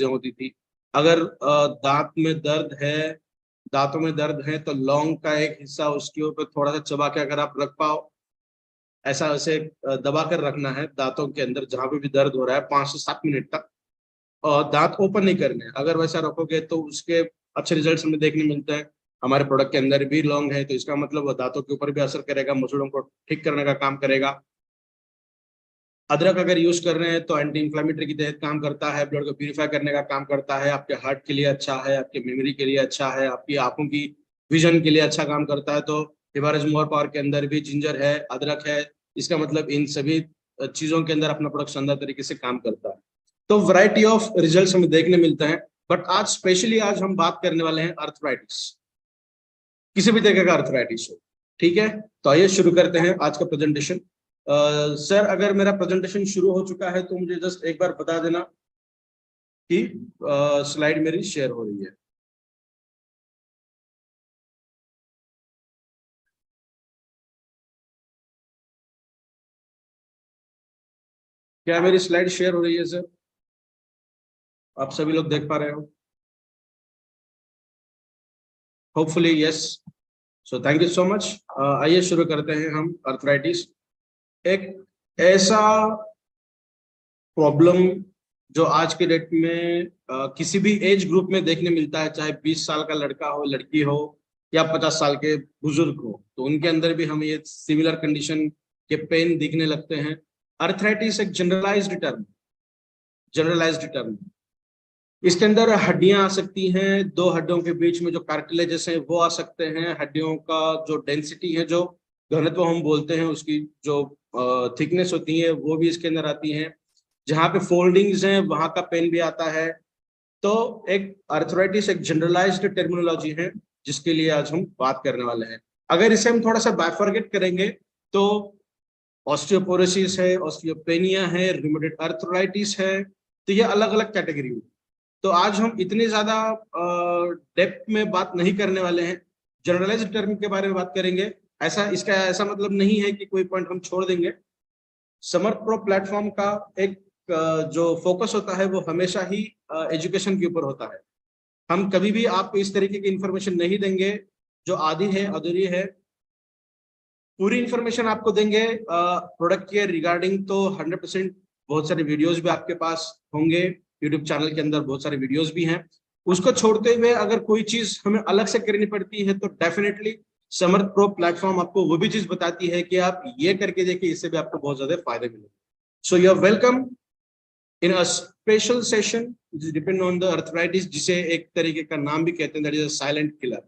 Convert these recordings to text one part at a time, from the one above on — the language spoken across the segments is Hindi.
होती थी। अगर दांतों में दर्द है तो लौंग का एक हिस्सा उसके ऊपर थोड़ा सा चबा के अगर आप रख पाओ, ऐसा वैसे दबा कर रखना है दांतों के अंदर जहां पे भी दर्द हो रहा है 5 से 7 मिनट तक, और दांत ओपन नहीं करने हैं। अगर वैसा रखोगे तो उसके अच्छे रिजल्ट्स हमें देखने मिलते हैं। हमारे प्रोडक्ट के अंदर भी लौंग है, तो इसका मतलब वो दांतों के ऊपर भी असर करेगा, मुसड़ों को ठीक करने का काम करेगा। अदरक अगर यूज कर रहे हैं तो एंटी इंफ्लेमेटरी की तहत काम करता है, ब्लड को प्यूरिफाई करने का काम करता है, आपके हार्ट के लिए अच्छा है, आपके मेमोरी के लिए अच्छा है, आपकी आंखों की विजन के लिए अच्छा काम करता है। तो हिमालयस मोर पावर के अंदर भी जिंजर है, अदरक है, इसका मतलब इन सभी चीजों के अंदर अपना प्रोडक्ट शानदार तरीके से काम करता है। तो वैरायटी ऑफ रिजल्ट्स हमें देखने मिलते हैं। बट आज स्पेशली आज हम बात करने वाले हैं अर्थराइटिस, किसी भी तरह का अर्थराइटिस हो। ठीक है, तो आइए शुरू करते हैं आज का प्रेजेंटेशन। सर, अगर मेरा प्रेजेंटेशन शुरू हो चुका है तो मुझे जस्ट एक बार बता देना कि स्लाइड मेरी शेयर हो रही है। क्या मेरी स्लाइड शेयर हो रही है सर? आप सभी लोग देख पा रहे हो? Hopefully yes. So thank you so much. आइए शुरू करते हैं हम अर्थराइटिस। एक ऐसा प्रॉब्लम जो आज के डेट में किसी भी एज ग्रुप में देखने मिलता है, चाहे 20 साल का लड़का हो, लड़की हो, या 50 साल के बुजुर्ग हो, तो उनके अंदर भी हमें ये सिमिलर कंडीशन के पेन दिखने लगते हैं। अर्थराइटिस एक जनरलाइज्ड टर्म। इसके अंदर हड्डियां आ सकती हैं, दो हड्डियों के बीच में जो कार्टिलेजेस हैं वो आ सकते हैं, हड्डियों का जो डेंसिटी है, जो घनत्व हम बोलते हैं, उसकी जो थिकनेस होती है वो भी इसके अंदर आती है। जहाँ पे फोल्डिंग्स हैं वहां का पेन भी आता है। तो एक अर्थराइटिस एक जनरलाइज्ड टर्मिनोलॉजी है जिसके लिए आज हम बात करने वाले हैं। अगर इसे हम थोड़ा सा बाइफरगेट करेंगे तो ऑस्टियोपोरोसिस है, ऑस्टियोपेनिया है, रूमेटॉइड अर्थराइटिस है, तो ये अलग अलग कैटेगरी में। तो आज हम इतने ज्यादा डेप्थ में बात नहीं करने वाले हैं, जनरलाइज्ड टर्म के बारे में बात करेंगे। इसका ऐसा मतलब नहीं है कि कोई पॉइंट हम छोड़ देंगे। समर्थ प्रो प्लेटफॉर्म का एक जो फोकस होता है वो हमेशा ही एजुकेशन के ऊपर होता है। हम कभी भी आपको इस तरीके की इंफॉर्मेशन नहीं देंगे जो आधी है, अधूरी है। पूरी इंफॉर्मेशन आपको देंगे प्रोडक्ट के रिगार्डिंग, तो 100%। बहुत सारे वीडियोस भी आपके पास होंगे, यूट्यूब चैनल के अंदर बहुत सारे वीडियोस भी हैं। उसको छोड़ते हुए अगर कोई चीज हमें अलग से करनी पड़ती है तो डेफिनेटली समर्थ प्रो प्लेटफॉर्म आपको वो भी चीज बताती है कि आप ये करके देखिए, इससे भी आपको बहुत ज्यादा फायदे मिलेंगे। So you are welcome in a special session depend on the arthritis, जिसे एक तरीके का नाम भी कहते हैं, that is a silent killer.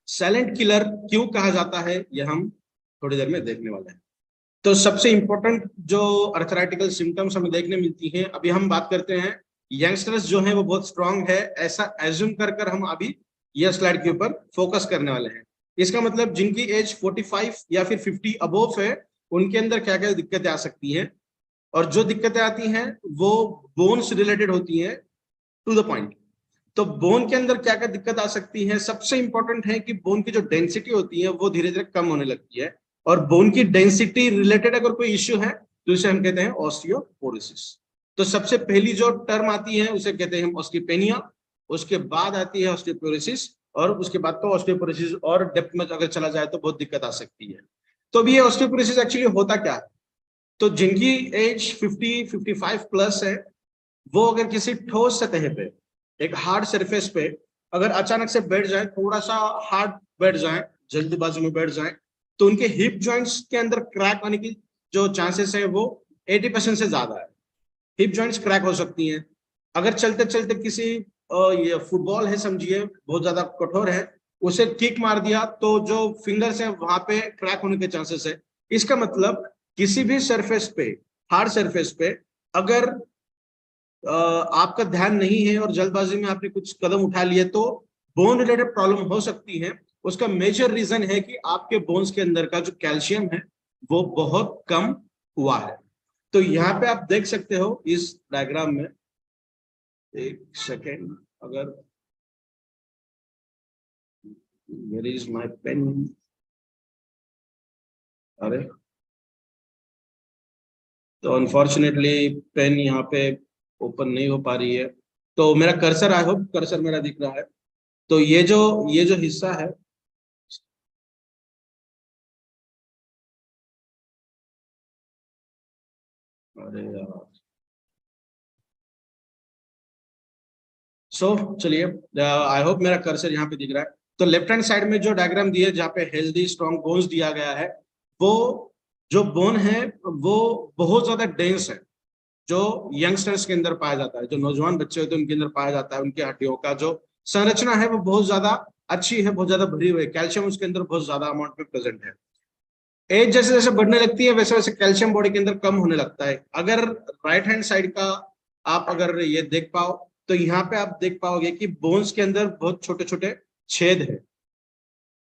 Silent killer क्यों कहा जाता है ये हम थोड़ी देर में देखने वाले हैं। तो सबसे इंपॉर्टेंट जो अर्थराइटिकल सिम्टम्स हमें देखने मिलती हैं, अभी हम बात करते हैं यंगस्टर्स जो है वो बहुत स्ट्रांग है, ऐसा एज्यूम कर हम अभी यह स्लाइड के ऊपर फोकस करने वाले हैं। इसका मतलब जिनकी एज 45 या फिर 50 अबोव है, उनके अंदर क्या क्या दिक्कतें आ सकती हैं, और जो दिक्कतें आती हैं वो बोन्स रिलेटेड होती हैं, टू द पॉइंट। तो बोन के अंदर क्या क्या दिक्कत आ सकती है? सबसे इंपॉर्टेंट है कि बोन की जो डेंसिटी होती है वो धीरे धीरे कम होने लगती है, और बोन की डेंसिटी रिलेटेड अगर कोई इश्यू है तो इसे हम कहते हैं ऑस्टियोपोरोसिस। तो सबसे पहली जो टर्म आती है उसे कहते हैं हम ऑस्टियोपेनिया, उसके बाद आती है ऑस्टियोपोरोसिस, और उसके बाद तो ऑस्टियोपोरोसिस और डेप्थ में अगर चला जाए तो बहुत दिक्कत आ सकती है। तो अभी ये ऑस्टियोपोरोसिस एक्चुअली होता क्या है? तो जिनकी एज 50-55 प्लस है, वो अगर किसी ठोस सतह पे, एक हार्ड सरफेस पे अगर अचानक से बैठ जाए, थोड़ा सा हार्ड बैठ जाए, जल्दबाजी में बैठ जाए, तो उनके हिप जॉइंट्स के अंदर क्रैक होने की जो चांसेस है वो 80% से ज्यादा है। हिप जॉइंट्स क्रैक हो सकती हैं। अगर चलते चलते किसी ये फुटबॉल है समझिए, बहुत ज्यादा कठोर है, उसे किक मार दिया तो जो फिंगर्स है वहां पे क्रैक होने के चांसेस है। इसका मतलब किसी भी सरफेस पे, हार्ड सरफेस पे, अगर आपका ध्यान नहीं है और जल्दबाजी में आपने कुछ कदम उठा लिए तो बोन रिलेटेड प्रॉब्लम हो सकती है। उसका मेजर रीजन है कि आपके बोन्स के अंदर का जो कैल्शियम है वो बहुत कम हुआ है। तो यहाँ पे आप देख सकते हो इस डायग्राम में, एक सेकेंड, अगर वेयर इज माय पेन, अरे, तो अनफॉर्चुनेटली पेन यहाँ पे ओपन नहीं हो पा रही है। तो मेरा कर्सर, आई होप कर्सर मेरा दिख रहा है। तो ये जो हिस्सा है, अरे यार, सो चलिए, आई होप मेरा कर्सर यहाँ पे दिख रहा है। तो लेफ्ट हैंड साइड में जो डायग्राम दिया है जहाँ पे हेल्दी स्ट्रॉन्ग बोन्स दिया गया है, वो जो बोन है वो बहुत ज्यादा डेंस है, जो यंगस्टर्स के अंदर पाया जाता है, जो नौजवान बच्चे होते हैं उनके अंदर पाया जाता है। उनकी हड्डियों का जो संरचना है वो बहुत ज्यादा अच्छी है, बहुत ज्यादा भरी हुई है, कैल्शियम उसके अंदर बहुत ज्यादा अमाउंट में प्रेजेंट है। एज जैसे जैसे बढ़ने लगती है वैसे वैसे कैल्शियम बॉडी के अंदर कम होने लगता है। अगर राइट हैंड साइड का आप अगर ये देख पाओ, तो यहाँ पे आप देख पाओगे कि बोन्स के अंदर बहुत छोटे छोटे छेद है,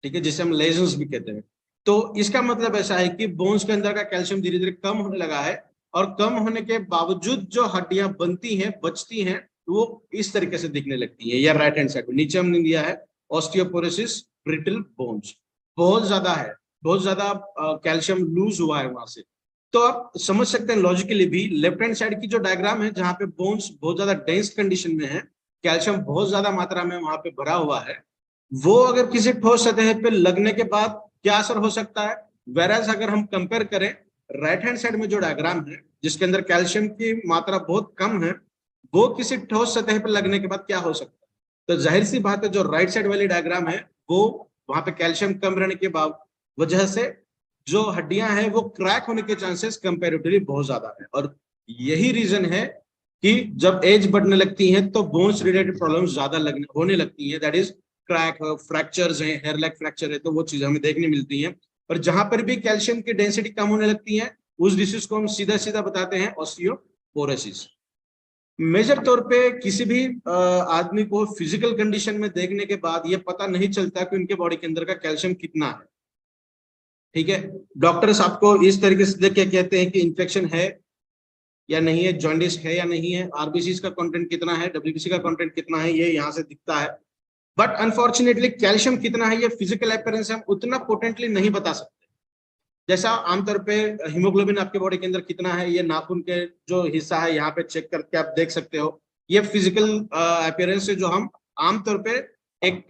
ठीक है, जिसे हम लेजन्स भी कहते हैं। तो इसका मतलब ऐसा है कि बोन्स के अंदर का कैल्शियम धीरे धीरे कम होने लगा है, और कम होने के बावजूद जो हड्डियां बनती हैं, बचती हैं, वो इस तरीके से दिखने लगती है। या राइट हैंड साइड नीचे हमने दिया है ऑस्टियोपोरोसिस ब्रिटल बोन्स, बहुत ज्यादा है, बहुत ज्यादा कैल्शियम लूज हुआ है वहां से। तो आप समझ सकते हैं लॉजिकली भी, लेफ्ट हैंड साइड की जो डायग्राम है जहां पे बोन्स बहुत ज्यादा डेंस कंडीशन में है, कैल्शियम बहुत ज्यादा मात्रा में वहां पे भरा हुआ है, वो अगर किसी ठोस सतह पे लगने के बाद क्या असर हो सकता है। वेराज अगर हम कंपेयर करें राइट हैंड साइड में जो डायग्राम है जिसके अंदर कैल्शियम की मात्रा बहुत कम है, वो किसी ठोस सतह पर लगने के बाद क्या हो सकता है। तो जाहिर सी बात है, जो राइट साइड वाली डायग्राम है वो, वहां पे कैल्शियम कम रहने के बाद वजह से जो हड्डियां हैं वो क्रैक होने के चांसेस कंपेरेटिवली बहुत ज्यादा है। और यही रीजन है कि जब एज बढ़ने लगती है तो बोन्स रिलेटेड प्रॉब्लम्स ज्यादा लगने होने लगती है। दैट इज क्रैक, फ्रैक्चर्स हैं, हेयर लैक फ्रैक्चर है, तो वो चीजें हमें देखने मिलती हैं। और जहां पर भी कैल्शियम की डेंसिटी कम होने लगती है, उस डिसीज को हम सीधा सीधा बताते हैं ऑस्टियोपोरोसिस। मेजर तौर पे किसी भी आदमी को फिजिकल कंडीशन में देखने के बाद ये पता नहीं चलता कि उनके बॉडी के अंदर का कैल्शियम कितना है, ठीक है। डॉक्टर्स आपको इस तरीके से देख के कहते हैं कि इन्फेक्शन है या नहीं है, जॉन्डिस है या नहीं है, आरबीसी का कंटेंट कितना है, डब्ल्यूबीसी का कंटेंट कितना है, ये यहाँ से दिखता है। बट अनफॉर्चुनेटली कैल्शियम कितना है ये फिजिकल अपीयरेंस हम उतना पोटेंटली नहीं बता सकते। जैसा आमतौर पे हीमोग्लोबिन आपके बॉडी के अंदर कितना है, ये नाखून के जो हिस्सा है यहाँ पे चेक करके आप देख सकते हो। ये फिजिकल अपीयरेंस है जो हम आमतौर पे एक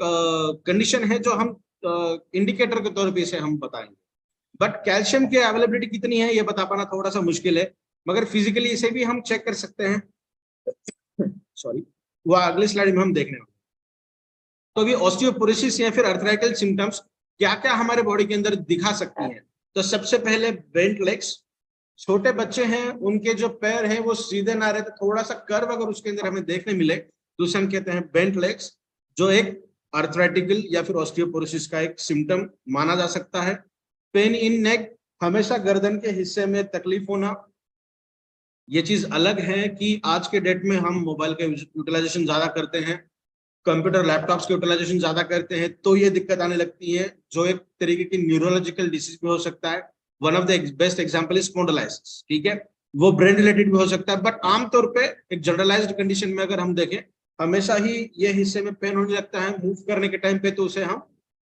कंडीशन है जो हम इंडिकेटर के तौर पे इसे हम बताएंगे। बट कैल्शियम की अवेलेबिलिटी कितनी है ये बता पाना थोड़ा सा मुश्किल है, मगर फिजिकली इसे भी हम चेक कर सकते हैं। सॉरी, वो अगले स्लाइड में हम देखने वाले। तो अभी ऑस्टियोपोरोसिस या फिर अर्थराइटल सिम्टम्स क्या क्या हमारे बॉडी के अंदर दिखा सकती हैं। तो सबसे पहले बेंट लेग्स, छोटे बच्चे हैं उनके जो पैर हैं वो सीधे ना रहते, थोड़ा सा कर्व अगर उसके अंदर हमें देखने मिले तो उसे हम कहते हैं बेंट लेग्स, जो एक अर्थराइटिकल या फिर ऑस्टियोपोरोसिस का एक सिम्टम माना जा सकता है। पेन इन नेक, हमेशा गर्दन के हिस्से में तकलीफ होना। ये चीज अलग है कि आज के डेट में हम मोबाइल का यूटिलाइजेशन ज्यादा करते हैं, कंप्यूटर लैपटॉप्स के यूटिलाइजेशन ज्यादा करते हैं, तो ये दिक्कत आने लगती है, जो एक तरीके की न्यूरोलॉजिकल डिसीज भी हो सकता है। One of the best example is spondylosis, ठीक है, वो ब्रेन रिलेटेड भी हो सकता है। बट आमतौर पे एक जनरलाइज्ड कंडीशन में अगर हम देखें, हमेशा ही ये हिस्से में पेन होने लगता है मूव करने के टाइम पे, तो उसे हम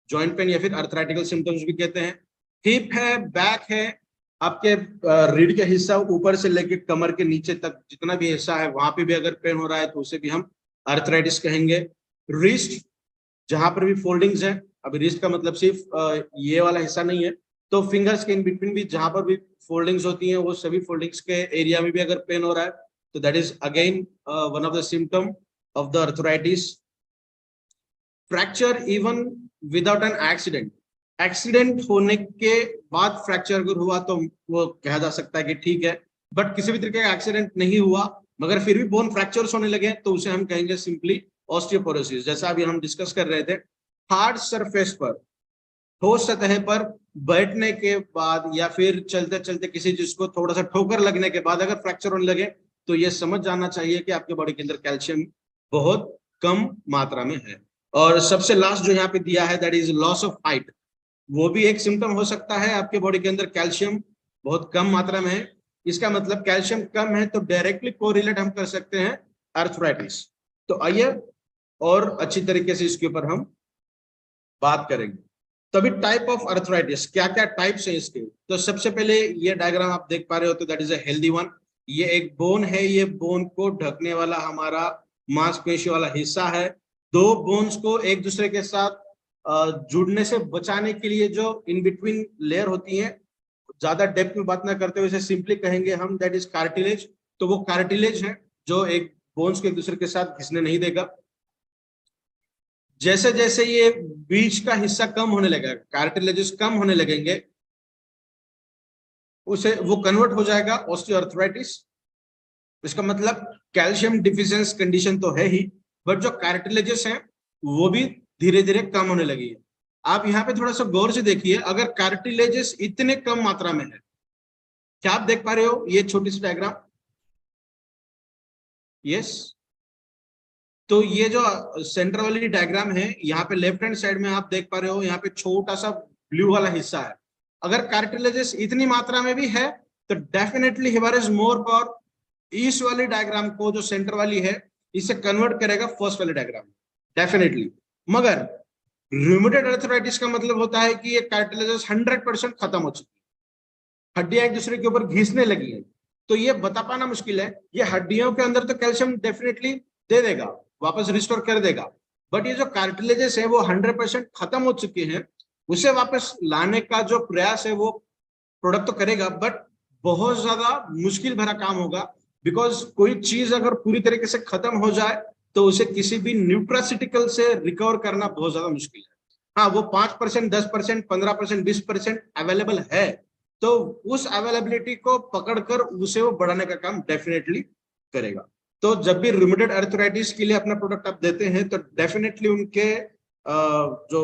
जॉइंट पेन या फिर अर्थराइटिकल सिम्टम्स भी कहते हैं। हिप है, बैक है, आपके रीढ़ के हिस्सा ऊपर से लेके कमर के नीचे तक जितना भी हिस्सा है वहां पे भी अगर पेन हो रहा है तो उसे भी हम अर्थराइटिस कहेंगे। रिस्ट, जहां पर भी फोल्डिंग्स है, अभी रिस्ट का मतलब सिर्फ ये वाला हिस्सा नहीं है, तो फिंगर्स के इन बिटवीन भी जहां पर भी फोल्डिंग्स होती हैं, वो सभी फोल्डिंग्स के एरिया में भी अगर पेन हो रहा है तो that is again one of the symptom of the arthritis. Fracture even without an accident, accident होने के बाद फ्रैक्चर अगर हुआ तो वो कहा जा सकता है कि ठीक है, बट किसी भी तरीके का एक्सीडेंट नहीं हुआ मगर फिर भी बोन फ्रैक्चर्स होने लगे तो उसे हम कहेंगे सिंपली ऑस्टियोपोरोसिस। जैसा अभी हम डिस्कस कर रहे थे, हार्ड सरफेस पर, ठोस सतह पर बैठने के बाद या फिर चलते चलते किसी चीज को थोड़ा सा ठोकर लगने के बाद अगर फ्रैक्चर होने लगे तो ये समझ जाना चाहिए कि आपके बॉडी के अंदर कैल्शियम बहुत कम मात्रा में है। और सबसे लास्ट जो यहाँ पे दिया है that is loss of height, वो भी एक सिम्टम हो सकता है आपके बॉडी के अंदर कैल्शियम बहुत कम मात्रा में है। इसका मतलब कैल्शियम कम है तो डायरेक्टली कोरिलेट हम कर सकते हैं अर्थराइटिस। तो आइए और अच्छी तरीके से इसके ऊपर हम बात करेंगे। तो अभी टाइप ऑफ अर्थराइटिस, क्या क्या टाइप्स है इसके। तो सबसे पहले ये डायग्राम आप देख पा रहे हो तो that is a healthy one, ये एक बोन है, ये बोन को ढकने वाला हमारा मांसपेशी वाला हिस्सा है। दो बोन्स को एक दूसरे के साथ जुड़ने से बचाने के लिए जो इन बिटवीन लेयर होती है, ज्यादा डेप्थ में बात ना करते हुए इसे सिंपली कहेंगे हम, दैट इज कार्टिलेज। तो वो कार्टिलेज है जो एक बोन्स को एक दूसरे के साथ घिसने नहीं देगा। जैसे जैसे ये बीच का हिस्सा कम होने लगेगा, कार्टिलेजेस कम होने लगेंगे, उसे वो कन्वर्ट हो जाएगा ऑस्टियोआर्थराइटिस। इसका मतलब कैल्शियम डिफिशियंसी कंडीशन तो है ही, बट जो कार्टिलेजेस हैं वो भी धीरे धीरे कम होने लगी है। आप यहाँ पे थोड़ा सा गौर से देखिए, अगर कार्टिलेजेस इतने कम मात्रा में है, क्या आप देख पा रहे हो ये छोटी सी डायग्राम? यस। तो ये जो सेंटर वाली डायग्राम है, यहाँ पे लेफ्ट हैंड साइड में आप देख पा रहे हो, यहाँ पे छोटा सा ब्लू वाला हिस्सा है। अगर कार्टिलेजेस इतनी मात्रा में भी है तो definitely here is more power. इस वाली डायग्राम को जो सेंटर वाली है इसे कन्वर्ट करेगा फर्स्ट वाले डायग्राम में, डेफिनेटली। मगर रूमेटॉइड आर्थराइटिस का मतलब होता है कि ये कार्टिलेजेस 100% खत्म हो चुकी है, हड्डियां एक दूसरे के ऊपर घिसने लगी है। तो ये बता पाना मुश्किल है, ये हड्डियों के अंदर तो कैल्शियम डेफिनेटली दे देगा, वापस रिस्टोर कर देगा, बट ये जो कार्टिलेजेस है वो 100% खत्म हो चुके हैं, उसे वापस लाने का जो प्रयास है वो प्रोडक्ट तो करेगा, बट बहुत ज्यादा मुश्किल भरा काम होगा। बिकॉज कोई चीज अगर पूरी तरीके से खत्म हो जाए तो उसे किसी भी न्यूट्रासिटिकल से रिकवर करना बहुत ज्यादा मुश्किल है। हाँ, वो 5%, 10%, 15%, 20% अवेलेबल है, तो उस अवेलेबिलिटी को पकड़कर उसे वो बढ़ाने का काम डेफिनेटली करेगा। तो जब भी रूमेटॉइड आर्थराइटिस के लिए अपना प्रोडक्ट आप देते हैं तो डेफिनेटली उनके जो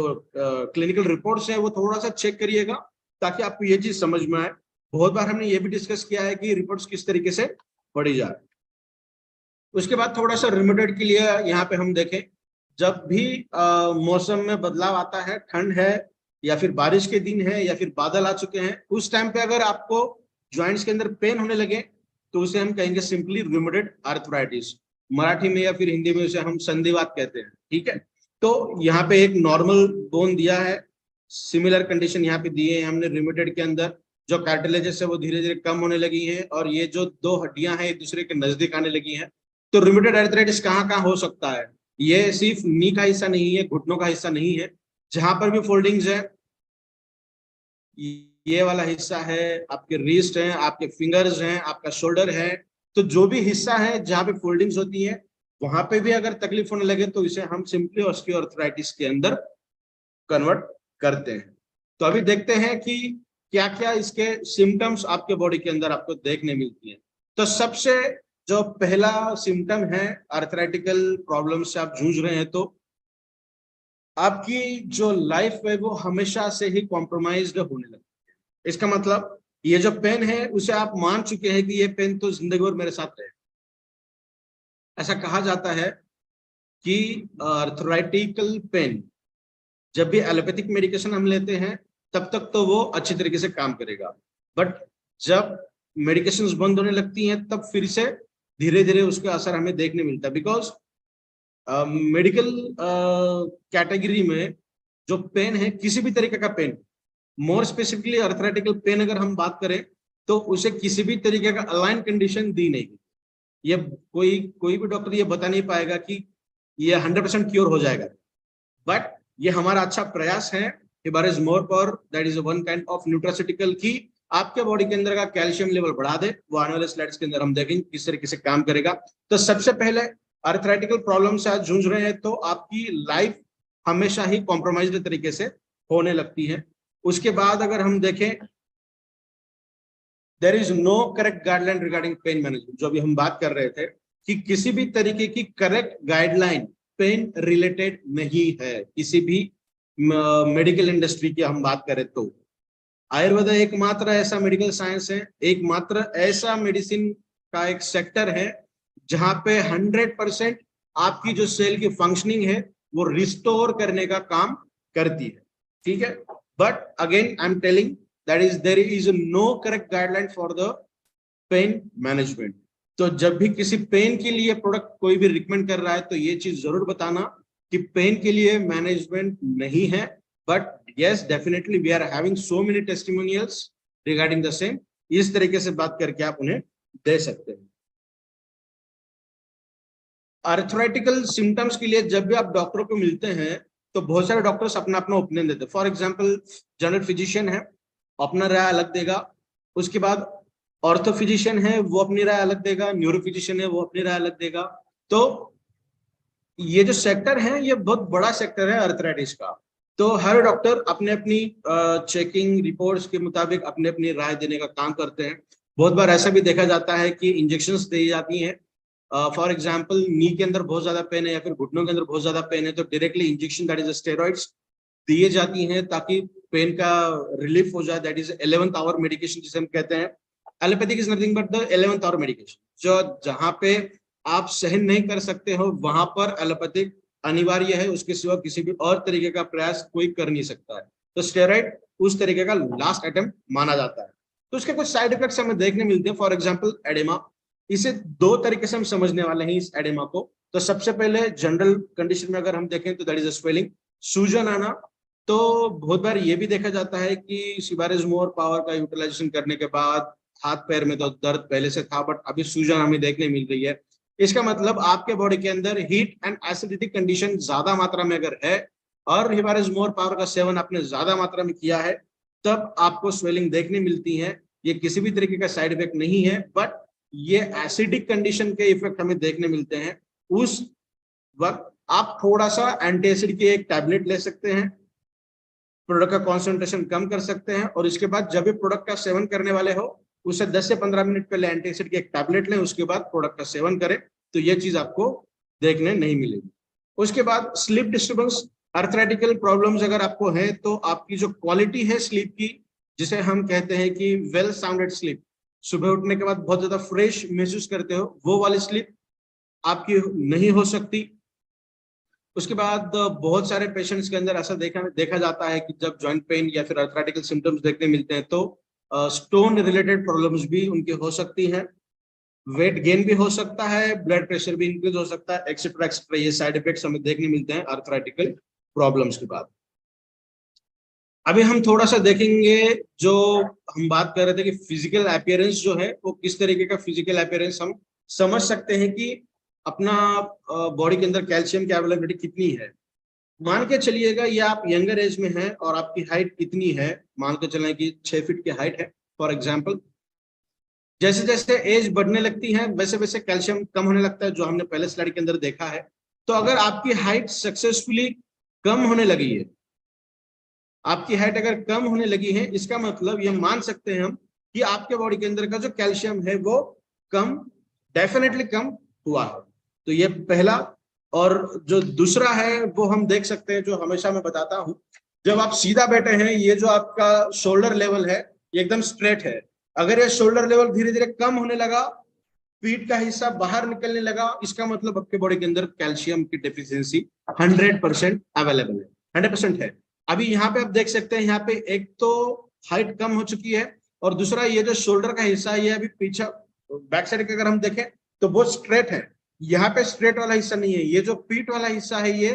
क्लिनिकल रिपोर्ट्स हैं वो थोड़ा सा चेक करिएगा, ताकि आपको ये चीज समझ में आए। बहुत बार हमने ये भी डिस्कस किया है कि रिपोर्ट्स किस तरीके से पढ़ी जाए। उसके बाद थोड़ा सा रूमेटॉइड के लिए यहाँ पे हम देखें, जब भी मौसम में बदलाव आता है, ठंड है या फिर बारिश के दिन है या फिर बादल आ चुके हैं, उस टाइम पे अगर आपको जॉइंट्स के अंदर पेन होने लगे तो उसे हम कहेंगे सिंपली रूमेटॉइड आर्थराइटिस। मराठी में या फिर हिंदी में उसे हम संधिवात कहते हैं, ठीक है। तो यहाँ पे एक नॉर्मल बोन दिया है, सिमिलर कंडीशन यहाँ पे दिए हैं हमने रूमेटॉइड के अंदर। जो कार्टिलेजेस है वो धीरे धीरे कम होने लगी है और ये जो दो हड्डियां हैं एक दूसरे के नजदीक आने लगी हैं। तो रूमेटॉइड आर्थराइटिस कहाँ कहाँ हो सकता है? ये सिर्फ नी का हिस्सा नहीं है, घुटनों का हिस्सा नहीं है, जहां पर भी फोल्डिंग्स है, ये वाला हिस्सा है, आपके रिस्ट है, आपके फिंगर्स हैं, आपका शोल्डर है। तो जो भी हिस्सा है जहां पे फोल्डिंग्स होती है, वहां पे भी अगर तकलीफ होने लगे तो इसे हम सिंपली ऑस्टियोआर्थराइटिस के अंदर कन्वर्ट करते हैं। तो अभी देखते हैं कि क्या क्या इसके सिम्टम्स आपके बॉडी के अंदर आपको देखने मिलती है। तो सबसे जो पहला सिम्टम है, आर्थराइटिकल प्रॉब्लम से आप जूझ रहे हैं, तो आपकी जो लाइफ है वो हमेशा से ही कॉम्प्रोमाइज्ड होने लगती है। इसका मतलब ये जो पेन है उसे आप मान चुके हैं कि ये पेन तो जिंदगी भर मेरे साथ रहे। ऐसा कहा जाता है कि आर्थराइटिकल पेन, जब भी एलोपैथिक मेडिकेशन हम लेते हैं तब तक तो वो अच्छी तरीके से काम करेगा, बट जब मेडिकेशंस बंद होने लगती हैं तब फिर से धीरे धीरे उसका असर हमें देखने मिलता है। बिकॉज मेडिकल कैटेगरी में जो पेन है, किसी भी तरीके का पेन, मोर स्पेसिफिकली आर्थराइटिकल पेन अगर हम बात करें, तो उसे किसी भी तरीके का अलाइन कंडीशन दी नहीं। ये कोई भी डॉक्टर ये बता नहीं पाएगा कि ये 100% क्योर हो जाएगा, बट ये हमारा अच्छा प्रयास है। हिबार is more power, that is one kind of nutraceutical की आपके बॉडी के अंदर का कैल्शियम लेवल बढ़ा दे। वो आने वाले स्लाइड्स के अंदर हम देखेंगे किस तरीके से काम करेगा। तो सबसे पहले आर्थराइटिकल प्रॉब्लम से आज जूझ रहे हैं तो आपकी लाइफ हमेशा ही कॉम्प्रोमाइज्ड तरीके से होने लगती है। उसके बाद अगर हम देखें, there is no correct guideline regarding pain management. जो अभी हम बात कर रहे थे कि किसी भी तरीके की करेक्ट गाइडलाइन पेन रिलेटेड नहीं है। किसी भी मेडिकल इंडस्ट्री की हम बात करें तो आयुर्वेद एकमात्र ऐसा मेडिकल साइंस है, एकमात्र ऐसा मेडिसिन का एक सेक्टर है जहां पे 100% आपकी जो सेल की फंक्शनिंग है वो रिस्टोर करने का काम करती है, ठीक है। But again I am telling that is there is no correct guideline for the pain management. तो जब भी किसी पेन के लिए प्रोडक्ट कोई भी रिकमेंड कर रहा है तो ये चीज जरूर बताना कि पेन के लिए मैनेजमेंट नहीं है। But yes, definitely we are having so many testimonials regarding the same। इस तरीके से बात करके आप उन्हें दे सकते हैं। आर्थराइटिकल सिम्टम्स के लिए जब भी आप डॉक्टर को मिलते हैं तो बहुत सारे डॉक्टर्स अपना अपना ओपिनियन देते हैं। फॉर एग्जांपल जनरल फिजिशियन है, अपना राय अलग देगा। उसके बाद ऑर्थो फिजिशियन है, वो अपनी राय अलग देगा। न्यूरो फिजिशियन है, वो अपनी राय अलग देगा। तो ये जो सेक्टर है ये बहुत बड़ा सेक्टर है आर्थराइटिस का। तो हर डॉक्टर अपने अपनी चेकिंग रिपोर्ट्स के मुताबिक अपने अपनी राय देने का काम करते हैं। बहुत बार ऐसा भी देखा जाता है कि इंजेक्शंस दी जाती हैं। फॉर एग्जांपल नी के अंदर बहुत ज्यादा पेन है या फिर घुटनों के अंदर बहुत ज्यादा पेन है तो directly injection that is steroids दिए जाती हैं ताकि पेन का रिलीफ हो जाए। That is 11th hour medication जिसे हम कहते हैं। Allopathic is nothing but the 11th hour medication. जो जहां पे आप सहन नहीं कर सकते हो वहां पर एलोपैथिक अनिवार्य है, उसके सिवा किसी भी और तरीके का प्रयास कोई कर नहीं सकता है। तो स्टेरॉइड उस तरीके का लास्ट अटेम्प्ट माना जाता है। तो उसके कुछ साइड इफेक्ट्स हमें देखने मिलते हैं। फॉर एग्जाम्पल एडेमा, इसे दो तरीके से हम समझने वाले हैं इस एडेमा को। तो सबसे पहले जनरल कंडीशन में अगर हम देखें तो दैट इज अ स्वेलिंग, सूजन आना। तो बहुत बार ये भी देखा जाता है कि सीवारेज मोर पावर का यूटिलाइजेशन करने के बाद हाथ पैर में तो दर्द पहले से था बट अभी सूजन हमें देखने मिल रही है। इसका मतलब आपके बॉडी के अंदर हीट एंड एसिडिटी कंडीशन ज्यादा मात्रा में अगर है और हिवारेज मोर पावर का सेवन आपने ज्यादा मात्रा में किया है तब आपको स्वेलिंग देखने मिलती है। ये किसी भी तरीके का साइड इफेक्ट नहीं है बट ये एसिडिक कंडीशन के इफेक्ट हमें देखने मिलते हैं। उस वक्त आप थोड़ा सा एंटी एसिड की एक टैबलेट ले सकते हैं, प्रोडक्ट का कॉन्सेंट्रेशन कम कर सकते हैं और इसके बाद जब भी प्रोडक्ट का सेवन करने वाले हो उससे 10 से 15 मिनट पहले एंटी एसिड की एक टैबलेट लें, उसके बाद प्रोडक्ट का सेवन करें। तो ये चीज आपको देखने नहीं मिलेगी। उसके बाद स्लीप डिस्टर्बेंस, आर्थराइटिकल प्रॉब्लम्स अगर आपको है तो आपकी जो क्वालिटी है स्लीप की, जिसे हम कहते हैं कि वेल साउंडेड स्लीप, सुबह उठने के बाद बहुत ज्यादा फ्रेश महसूस करते हो, वो वाली स्लीप आपकी नहीं हो सकती। उसके बाद बहुत सारे पेशेंट्स के अंदर ऐसा देखा जाता है कि जब जॉइंट पेन या फिर आर्थराइटिकल सिम्टम्स देखने मिलते हैं तो स्टोन रिलेटेड प्रॉब्लम्स भी उनकी हो सकती हैं। वेट गेन भी हो सकता है, ब्लड प्रेशर भी इंक्रीज हो सकता है, एक्सेट्रा एक्सेट्रा। ये साइड इफेक्ट्स हमें देखने मिलते हैं आर्थराइटिकल प्रॉब्लम्स के बाद। अभी हम थोड़ा सा देखेंगे, जो हम बात कर रहे थे कि फिजिकल अपीयरेंस जो है वो किस तरीके का फिजिकल अपीयरेंस हम समझ सकते हैं कि अपना बॉडी के अंदर कैल्शियम की अवेलेबिलिटी कितनी है। मान के चलिएगा ये आप यंगर एज में हैं और आपकी हाइट कितनी है, मान के चलें कि 6 फीट की हाइट है फॉर एग्जाम्पल। जैसे जैसे एज बढ़ने लगती है वैसे वैसे कैल्शियम कम होने लगता है, जो हमने पहले स्लाइड के अंदर देखा है। तो अगर आपकी हाइट सक्सेसफुली कम होने लगी है, आपकी हाइट अगर कम होने लगी है, इसका मतलब ये मान सकते हैं हम कि आपके बॉडी के अंदर का जो कैल्शियम है वो कम, डेफिनेटली कम हुआ है। तो ये पहला। और जो दूसरा है वो हम देख सकते हैं, जो हमेशा मैं बताता हूं, जब आप सीधा बैठे हैं ये जो आपका शोल्डर लेवल है ये एकदम स्ट्रेट है। अगर ये शोल्डर लेवल धीरे धीरे कम होने लगा, पीठ का हिस्सा बाहर निकलने लगा, इसका मतलब आपके बॉडी के अंदर कैल्शियम की डेफिशिएंसी 100% अवेलेबल है, 100% है। अभी यहाँ पे आप देख सकते हैं, यहाँ पे एक तो हाइट कम हो चुकी है और दूसरा ये जो शोल्डर का हिस्सा है ये अभी पीछे बैक साइड का अगर हम देखें तो बहुत स्ट्रेट है। यहाँ पे स्ट्रेट वाला हिस्सा नहीं है, ये जो पीठ वाला हिस्सा है ये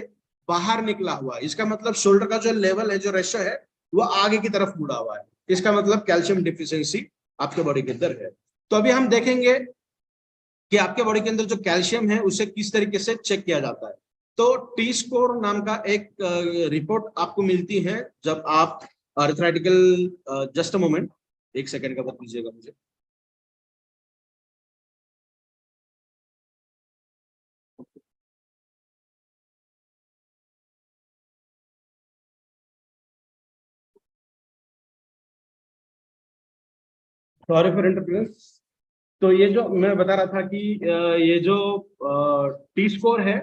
बाहर निकला हुआ है। इसका मतलब शोल्डर का जो लेवल है, जो रेशो है वो आगे की तरफ मुड़ा हुआ है। इसका मतलब कैल्शियम डिफिशियंसी आपके बॉडी के अंदर है। तो अभी हम देखेंगे कि आपके बॉडी के अंदर जो कैल्शियम है उसे किस तरीके से चेक किया जाता है। तो टी स्कोर नाम का एक रिपोर्ट आपको मिलती है जब आप आर्थराइटिकल, जस्ट अ मोमेंट, एक सेकंड का वक्त दीजिएगा मुझे। Sorry for interference. तो ये जो मैं बता रहा था कि ये जो टी स्कोर है,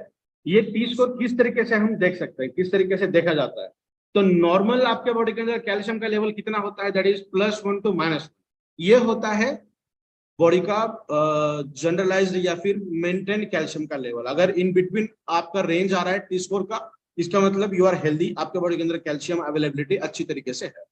ये टी स्कोर किस तरीके से हम देख सकते हैं, किस तरीके से देखा जाता है। तो नॉर्मल आपके बॉडी के अंदर कैल्शियम का लेवल कितना होता है, दैट इज +1 to -1। ये होता है बॉडी का जनरलाइज्ड या फिर मेंटेन कैल्शियम का लेवल। अगर इन बिटवीन आपका रेंज आ रहा है टी स्कोर का, इसका मतलब यू आर हेल्दी, आपके बॉडी के अंदर कैल्शियम अवेलेबिलिटी अच्छी तरीके से है।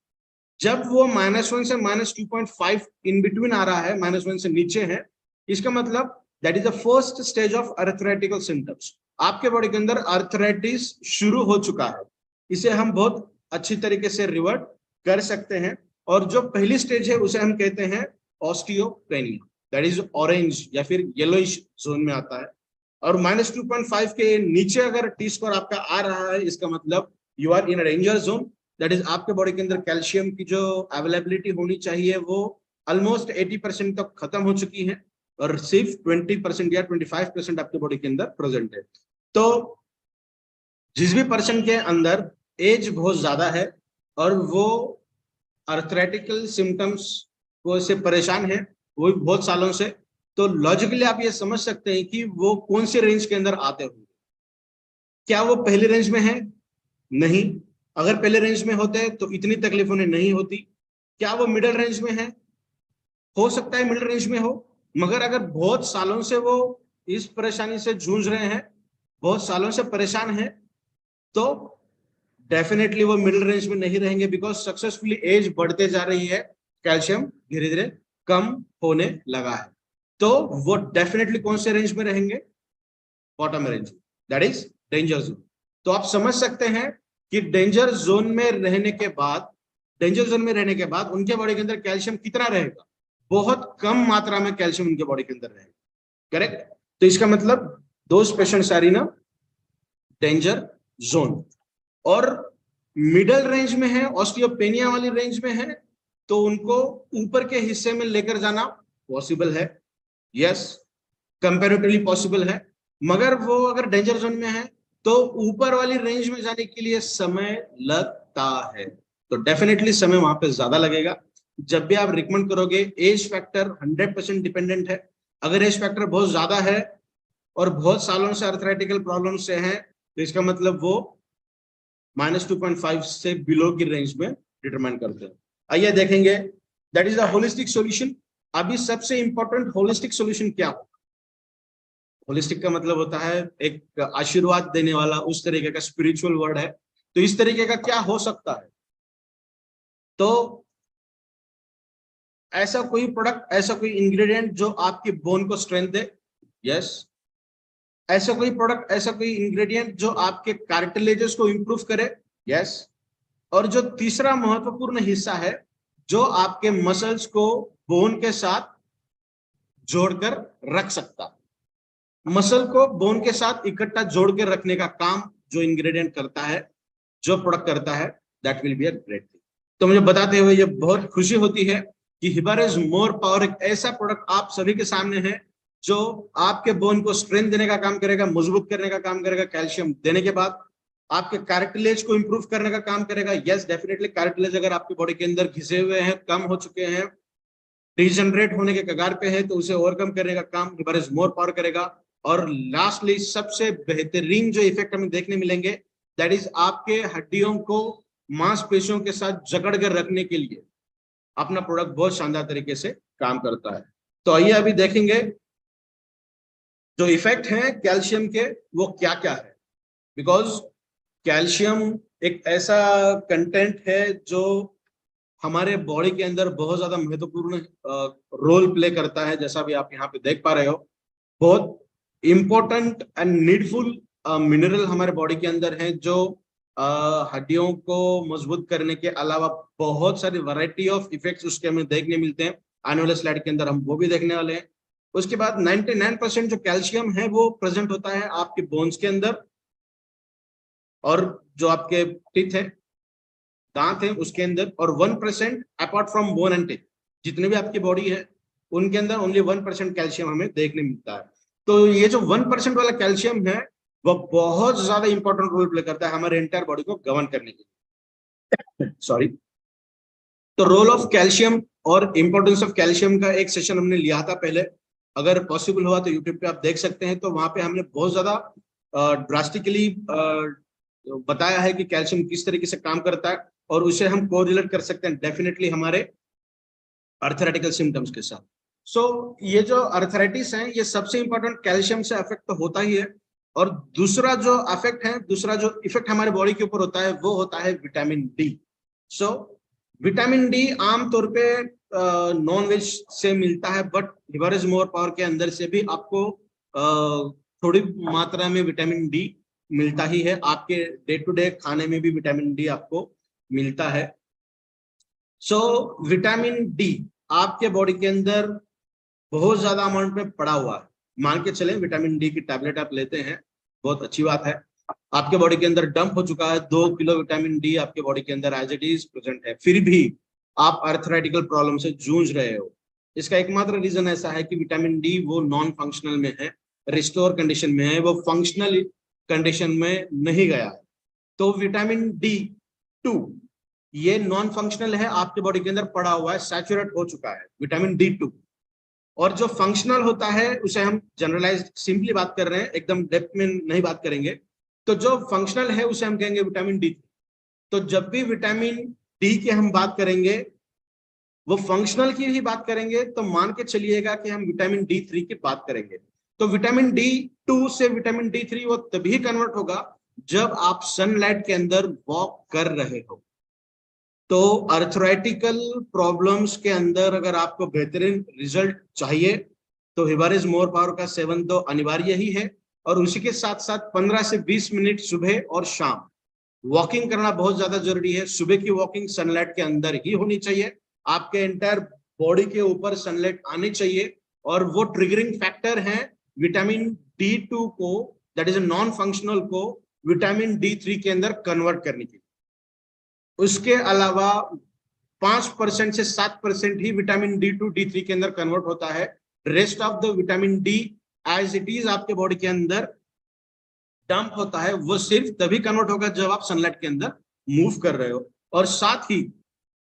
जब वो -1 से -2.5 इन बिटवीन आ रहा है, -1 से नीचे है, इसका मतलब that is the first stage of arthritical symptoms. आपके बॉडी के अंदर अर्थराइटिस शुरू हो चुका है। इसे हम बहुत अच्छी तरीके से रिवर्ट कर सकते हैं। और जो पहली स्टेज है उसे हम कहते हैं ऑस्टियोपेनिया, दैट इज ऑरेंज या फिर येलोइश जोन में आता है। और -2.5 के नीचे अगर टी स्कोर आपका आ रहा है, इसका मतलब you are in danger zone. That is आपके बॉडी के अंदर कैल्शियम की जो अवेलेबिलिटी होनी चाहिए वो ऑलमोस्ट 80% तक खत्म हो चुकी है और सिर्फ 20% या 25% आपके बॉडी के अंदर प्रेजेंट है। तो जिस भी पर्सन के अंदर एज बहुत ज्यादा है और वो अर्थराइटिकल सिम्टम्स को से परेशान है, वो भी बहुत सालों से, तो लॉजिकली आप ये समझ सकते हैं कि वो कौन से रेंज के अंदर आते होंगे। क्या वो पहले रेंज में है? नहीं। अगर पहले रेंज में होते तो इतनी तकलीफ उन्हें नहीं होती। क्या वो मिडिल रेंज में है? हो सकता है मिडिल रेंज में हो, मगर अगर बहुत सालों से वो इस परेशानी से जूझ रहे हैं, बहुत सालों से परेशान है, तो डेफिनेटली वो मिडिल रेंज में नहीं रहेंगे, बिकॉज सक्सेसफुली एज बढ़ते जा रही है, कैल्शियम धीरे धीरे कम होने लगा है। तो वो डेफिनेटली कौन से रेंज में रहेंगे? Bottom range, that is danger zone. तो आप समझ सकते हैं कि डेंजर जोन में रहने के बाद उनके बॉडी के अंदर कैल्शियम कितना रहेगा? बहुत कम मात्रा में कैल्शियम उनके बॉडी के अंदर रहेगा। करेक्ट? तो इसका मतलब those patients are in a danger zone. और मिडल रेंज में है, ऑस्टियोपेनिया वाली रेंज में है, तो उनको ऊपर के हिस्से में लेकर जाना पॉसिबल है, यस, कंपैरेटिवली पॉसिबल है। मगर वो अगर डेंजर जोन में है तो ऊपर वाली रेंज में जाने के लिए समय लगता है, तो डेफिनेटली समय वहां पे ज्यादा लगेगा। जब भी आप रिकमेंड करोगे, एज फैक्टर 100% डिपेंडेंट है। अगर एज फैक्टर बहुत ज्यादा है और बहुत सालों से अर्थराइटिकल प्रॉब्लम से है, तो इसका मतलब वो -2.5 से बिलो की रेंज में डिटरमाइन करते हैं। आइए देखेंगे that is the holistic solution. अभी सबसे इंपॉर्टेंट होलिस्टिक सॉल्यूशन क्या हो? होलिस्टिक का मतलब होता है एक आशीर्वाद देने वाला, उस तरीके का स्पिरिचुअल वर्ड है। तो इस तरीके का क्या हो सकता है? तो ऐसा कोई प्रोडक्ट, ऐसा कोई इंग्रेडिएंट जो आपकी बोन को स्ट्रेंथ दे, यस। ऐसा कोई प्रोडक्ट, ऐसा कोई इंग्रेडिएंट जो आपके कार्टिलेजेस को इंप्रूव करे, यस। और जो तीसरा महत्वपूर्ण हिस्सा है, जो आपके मसल्स को बोन के साथ जोड़कर रख सकता, मसल को बोन के साथ इकट्ठा जोड़ के रखने का काम जो इंग्रेडिएंट करता है, जो प्रोडक्ट करता है, that will be a great thing. तो मुझे बताते हुए ये बहुत खुशी होती है कि हिबारिस मोर पावर एक ऐसा प्रोडक्ट आप सभी के सामने है जो आपके बोन को स्ट्रेंथ देने का काम करेगा, मजबूत करने का काम करेगा, कैल्शियम देने के बाद आपके कार्टिलेज को इंप्रूव करने का काम करेगा। यस, डेफिनेटली कार्टिलेज अगर आपकी बॉडी के अंदर घिसे हुए हैं, कम हो चुके हैं, डिजनरेट होने के कगार पे है, तो उसे ओवरकम करने का काम हिबारिस मोर पावर करेगा। और लास्टली सबसे बेहतरीन जो इफेक्ट हमें देखने मिलेंगे, दैट इज आपके हड्डियों को मांसपेशियों के साथ जकड़ कर रखने के लिए अपना प्रोडक्ट बहुत शानदार तरीके से काम करता है। तो आइए अभी देखेंगे जो इफेक्ट है कैल्शियम के वो क्या क्या है। बिकॉज कैल्शियम एक ऐसा कंटेंट है जो हमारे बॉडी के अंदर बहुत ज्यादा महत्वपूर्ण रोल प्ले करता है। जैसा भी आप यहाँ पे देख पा रहे हो, बहुत इंपॉर्टेंट एंड नीडफुल मिनरल हमारे बॉडी के अंदर है, जो हड्डियों को मजबूत करने के अलावा बहुत सारी वैरायटी ऑफ इफेक्ट्स उसके हमें देखने मिलते हैं। आने वाले स्लाइड के अंदर हम वो भी देखने वाले हैं। उसके बाद 99% जो कैल्शियम है वो प्रेजेंट होता है आपके बोन्स के अंदर, और जो आपके टीथ है, दांत है, उसके अंदर, और 1% apart from bone and teeth, जितने भी आपकी बॉडी है उनके अंदर ओनली 1% कैल्शियम हमें देखने मिलता है। तो ये जो 1% वाला कैल्शियम है वो बहुत ज्यादा इंपॉर्टेंट रोल प्ले करता है हमारे एंटायर बॉडी को गवर्न करने के लिए। सॉरी। तो रोल ऑफ कैल्शियम और इंपॉर्टेंस ऑफ कैल्शियम का एक सेशन हमने लिया था पहले, अगर पॉसिबल हुआ तो यूट्यूब पे आप देख सकते हैं। तो वहां पे हमने बहुत ज्यादा ड्रास्टिकली बताया है कि कैल्शियम किस तरीके से काम करता है, और उसे हम कोरिलेट कर सकते हैं डेफिनेटली हमारे अर्थराइटिकल सिम्टम्स के साथ। सो ये जो अर्थराइटिस है ये सबसे इंपॉर्टेंट कैल्शियम से अफेक्ट तो होता ही है। और दूसरा जो अफेक्ट है, दूसरा जो इफेक्ट हमारे बॉडी के ऊपर होता है वो होता है vitamin D. So vitamin D आमतौर पे नॉन वेज से मिलता है, बट हिबारिस मोर पावर के अंदर से भी आपको थोड़ी मात्रा में विटामिन डी मिलता ही है। आपके डे टू डे खाने में भी विटामिन डी आपको मिलता है। सो विटामिन डी आपके बॉडी के अंदर बहुत ज्यादा अमाउंट में पड़ा हुआ है, मान के चलें विटामिन डी की टैबलेट आप लेते हैं, बहुत अच्छी बात है, आपके बॉडी के अंदर डंप हो चुका है 2 किलो विटामिन डी आपके बॉडी के अंदर एज इट इज प्रेजेंट है, फिर भी आप अर्थराइटिकल प्रॉब्लम से जूझ रहे हो। इसका एकमात्र रीजन ऐसा है कि विटामिन डी वो नॉन फंक्शनल में है, रिस्टोर कंडीशन में है, वो फंक्शनल कंडीशन में नहीं गया है। तो विटामिन डी 2 ये नॉन फंक्शनल है, आपके बॉडी के अंदर पड़ा हुआ है, सैचुरेट हो चुका है विटामिन डी 2। और जो फंक्शनल होता है उसे हम जनरलाइज सिंपली बात कर रहे हैं, एकदम डेप्थ में नहीं बात करेंगे। तो जो फंक्शनल है उसे हम कहेंगे विटामिन डी। तो जब भी विटामिन डी की हम बात करेंगे, वो फंक्शनल की ही बात करेंगे, तो मान के चलिएगा कि हम विटामिन डी 3 की बात करेंगे। तो विटामिन डी 2 से विटामिन डी 3 वो तभी कन्वर्ट होगा जब आप सनलाइट के अंदर वॉक कर रहे हो। तो अर्थराइटिकल प्रॉब्लम्स के अंदर अगर आपको बेहतरीन रिजल्ट चाहिए तो हिबारिस मोर पावर का सेवन तो अनिवार्य ही है, और उसी के साथ साथ 15 से 20 मिनट सुबह और शाम वॉकिंग करना बहुत ज्यादा जरूरी है। सुबह की वॉकिंग सनलाइट के अंदर ही होनी चाहिए, आपके एंटायर बॉडी के ऊपर सनलाइट आनी चाहिए, और वो ट्रिगरिंग फैक्टर है विटामिन डी 2 को, that is a non functional को विटामिन डी 3 के अंदर कन्वर्ट करने के लिए। उसके अलावा 5% से 7% ही विटामिन डी 2 डी 3 के अंदर कन्वर्ट होता है। Rest of the vitamin D as it is आपके बॉडी के अंदर डंप होता है, वो सिर्फ तभी कन्वर्ट होगा जब आप सनलाइट के अंदर मूव कर रहे हो। और साथ ही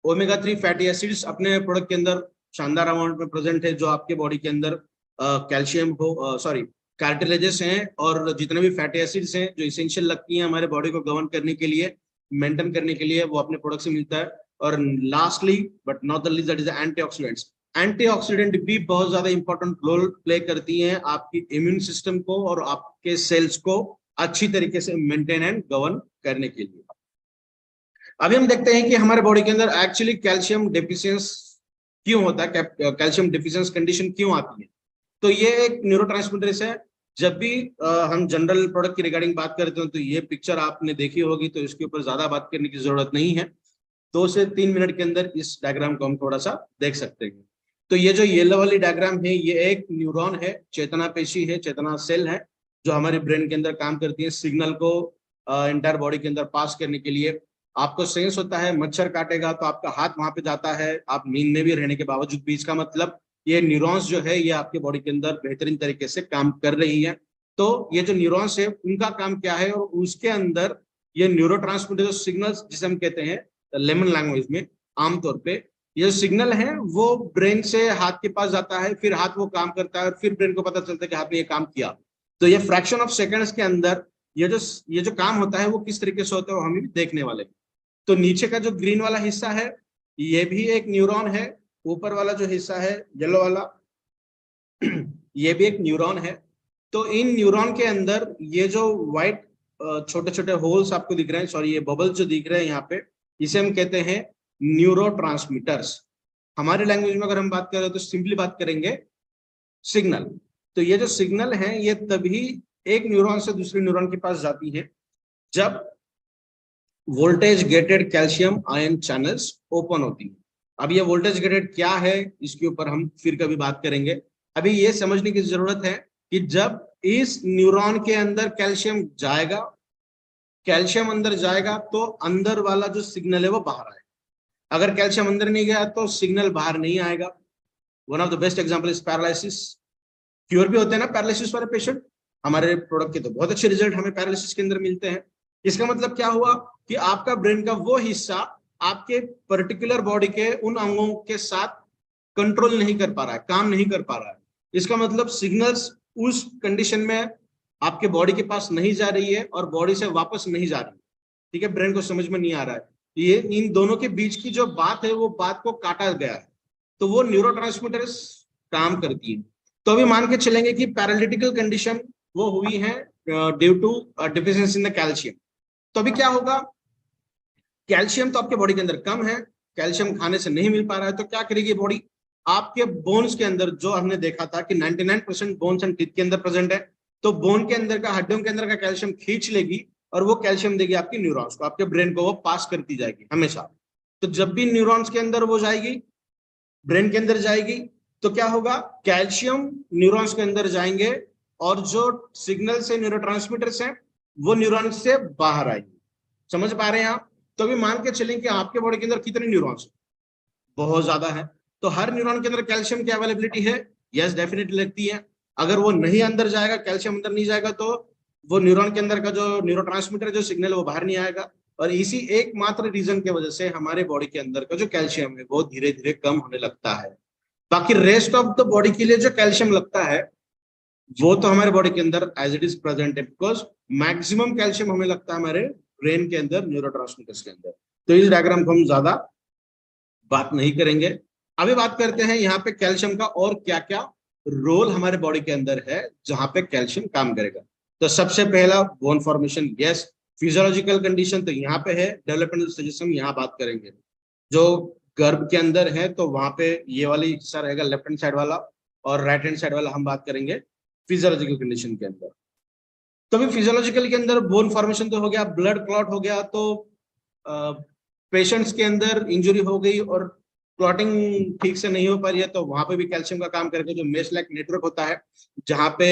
ओमेगा 3 फैटी एसिड्स अपने प्रोडक्ट के अंदर शानदार अमाउंट में प्रेजेंट है, जो आपके बॉडी के अंदर कैल्शियम हो सॉरी कार्टिलेजेस हैं, और जितने भी फैटी एसिड्स हैं जो इसेंशियल लगती हैं हमारे बॉडी को गवर्न करने के लिए, मेंटेन करने के लिए, वो अपने प्रोडक्ट से मिलता है। और lastly but not the least that is antioxidants. Antioxidant भी बहुत ज्यादा इंपॉर्टेंट रोल प्ले करती हैं आपकी इम्यून सिस्टम को और आपके सेल्स को अच्छी तरीके से मेंटेन एंड गवर्न करने के लिए। अभी हम देखते हैं कि हमारे बॉडी के अंदर एक्चुअली कैल्शियम डेफिशिएंस क्यों होता है, कैल्शियम डेफिशिएंस कंडीशन क्यों आती है। तो ये एक न्यूरोट्रांसमीटर है। जब भी हम जनरल प्रोडक्ट की रिगार्डिंग बात करते हैं तो ये पिक्चर आपने देखी होगी, तो इसके ऊपर ज्यादा बात करने की जरूरत नहीं है। 2 से 3 मिनट के अंदर इस डायग्राम को हम थोड़ा सा देख सकते हैं। तो ये जो येलो वाली डायग्राम है, ये एक न्यूरॉन है, चेतना पेशी है, चेतना सेल है, जो हमारे ब्रेन के अंदर काम करती है सिग्नल को एंटायर बॉडी के अंदर पास करने के लिए। आपको सेंस होता है मच्छर काटेगा तो आपका हाथ वहां पे जाता है, आप नींद में भी रहने के बावजूद भी। इसका मतलब ये न्यूरॉन्स जो है ये आपके बॉडी के अंदर बेहतरीन तरीके से काम कर रही है। तो ये जो न्यूरॉन्स है उनका काम क्या है, और उसके अंदर ये न्यूरोट्रांसमीटर सिग्नल्स जिसे हम कहते हैं लेमन लैंग्वेज में आमतौर पे, ये सिग्नल है वो ब्रेन से हाथ के पास जाता है, फिर हाथ वो काम करता है और फिर ब्रेन को पता चलता है कि हाथ ने ये काम किया। तो ये फ्रैक्शन ऑफ सेकंड्स के अंदर ये जो काम होता है वो किस तरीके से होता है वो हम भी देखने वाले हैं। तो नीचे का जो ग्रीन वाला हिस्सा है ये भी एक न्यूरॉन है, ऊपर वाला जो हिस्सा है येलो वाला ये भी एक न्यूरॉन है। तो इन न्यूरॉन के अंदर ये जो व्हाइट छोटे छोटे होल्स आपको दिख रहे हैं, सॉरी ये बबल्स जो दिख रहे हैं यहाँ पे, इसे हम कहते हैं न्यूरोट्रांसमीटर्स। हमारे लैंग्वेज में अगर हम बात करें तो सिंपली बात करेंगे सिग्नल। तो ये जो सिग्नल है ये तभी एक न्यूरॉन से दूसरे न्यूरॉन के पास जाती है जब voltage gated calcium ion channels open होती है। अब ये वोल्टेज गेटेड क्या है इसके ऊपर हम फिर कभी बात करेंगे। अभी ये समझने की जरूरत है कि जब इस न्यूरॉन के अंदर कैल्शियम जाएगा, कैल्शियम अंदर जाएगा तो अंदर वाला जो सिग्नल है वो बाहर आएगा। अगर कैल्शियम अंदर नहीं गया तो सिग्नल बाहर नहीं आएगा। One of the best example is paralysis. Cure भी होते हैं ना पैरालिसिस वाले पेशेंट, हमारे प्रोडक्ट के तो बहुत अच्छे रिजल्ट हमें पैरालिसिस के अंदर मिलते हैं। इसका मतलब क्या हुआ कि आपका ब्रेन का वो हिस्सा आपके पर्टिकुलर बॉडी के उन अंगों के साथ कंट्रोल नहीं कर पा रहा है, काम नहीं कर पा रहा है। इसका मतलब सिग्नल्स उस कंडीशन में आपके बॉडी के पास नहीं जा रही है और बॉडी से वापस नहीं जा रही है। ठीक है, ब्रेन को समझ में नहीं आ रहा है। ये इन दोनों के बीच की जो बात है वो बात को काटा गया है, तो वो न्यूरोट्रांसमीटर्स काम करती है। तो अभी मान के चलेंगे कि पैरालिटिकल कंडीशन वो हुई है due to deficiency in the calcium. तो अभी क्या होगा, कैल्शियम तो आपके बॉडी के अंदर कम है, कैल्शियम खाने से नहीं मिल पा रहा है, तो क्या करेगी बॉडी, आपके बोन्स के अंदर जो हमने देखा था कि 99% बोन्स एंड टीथ के अंदर प्रेजेंट है, तो बोन के अंदर का, हड्डियों के अंदर का कैल्शियम खींच लेगी और वो कैल्शियम देगी आपकी न्यूरॉन्स को, आपके ब्रेन को वो पास करती जाएगी हमेशा। तो जब भी न्यूरॉन्स के अंदर वो जाएगी, ब्रेन के अंदर जाएगी, तो क्या होगा, कैल्शियम न्यूरॉन्स के अंदर जाएंगे और जो सिग्नल से न्यूरोट्रांसमीटर्स हैं वो न्यूरॉन से बाहर आएंगे। समझ पा रहे हैं आप? तो अभी मान के चलें कि आपके बॉडी के अंदर कितने न्यूरॉन्स, बहुत ज्यादा है, तो हर न्यूरॉन के अंदर कैल्शियम की अवेलेबिलिटी है? यस, डेफिनेटली लगती है। अगर वो नहीं अंदर जाएगा, कैल्शियम अंदर नहीं जाएगा, तो वो न्यूरॉन के अंदर का जो न्यूरोट्रांसमीटर जो सिग्नल वो बाहर नहीं आएगा। और इसी एकमात्र रीजन की वजह से हमारे बॉडी के अंदर का जो कैल्शियम है वो धीरे धीरे कम होने लगता है। बाकी रेस्ट ऑफ द बॉडी के लिए जो कैल्शियम लगता है वो तो हमारे बॉडी के अंदर एज इट इज प्रेजेंट है, बिकॉज मैक्सिमम कैल्शियम हमें लगता है हमारे ब्रेन के अंदर, न्यूरोट्रांसमीटर्स के अंदर। तो इस डायग्राम को हम ज्यादा बात नहीं करेंगे। अभी बात करते हैं यहाँ पे कैल्शियम का और क्या क्या रोल हमारे बॉडी के अंदर है जहां पे कैल्शियम काम करेगा। तो सबसे पहला bone formation, yes. Physiological condition तो यहाँ पे है, डेवलपमेंटल स्टेजेस हम यहाँ बात करेंगे। जो गर्भ के अंदर है तो वहां पे ये वाली हिस्सा रहेगा लेफ्ट हैंड साइड वाला, और राइट हैंड साइड वाला हम बात करेंगे फिजियोलॉजिकल कंडीशन के अंदर। तो अभी फिजियोलॉजिकल के अंदर बोन फॉर्मेशन तो हो गया, ब्लड क्लॉट हो गया, तो पेशेंट्स के अंदर इंजरी हो गई और क्लॉटिंग ठीक से नहीं हो पा रही है, तो वहां पे भी कैल्शियम का काम करेगा। जो मेश लाइक नेटवर्क होता है जहां पे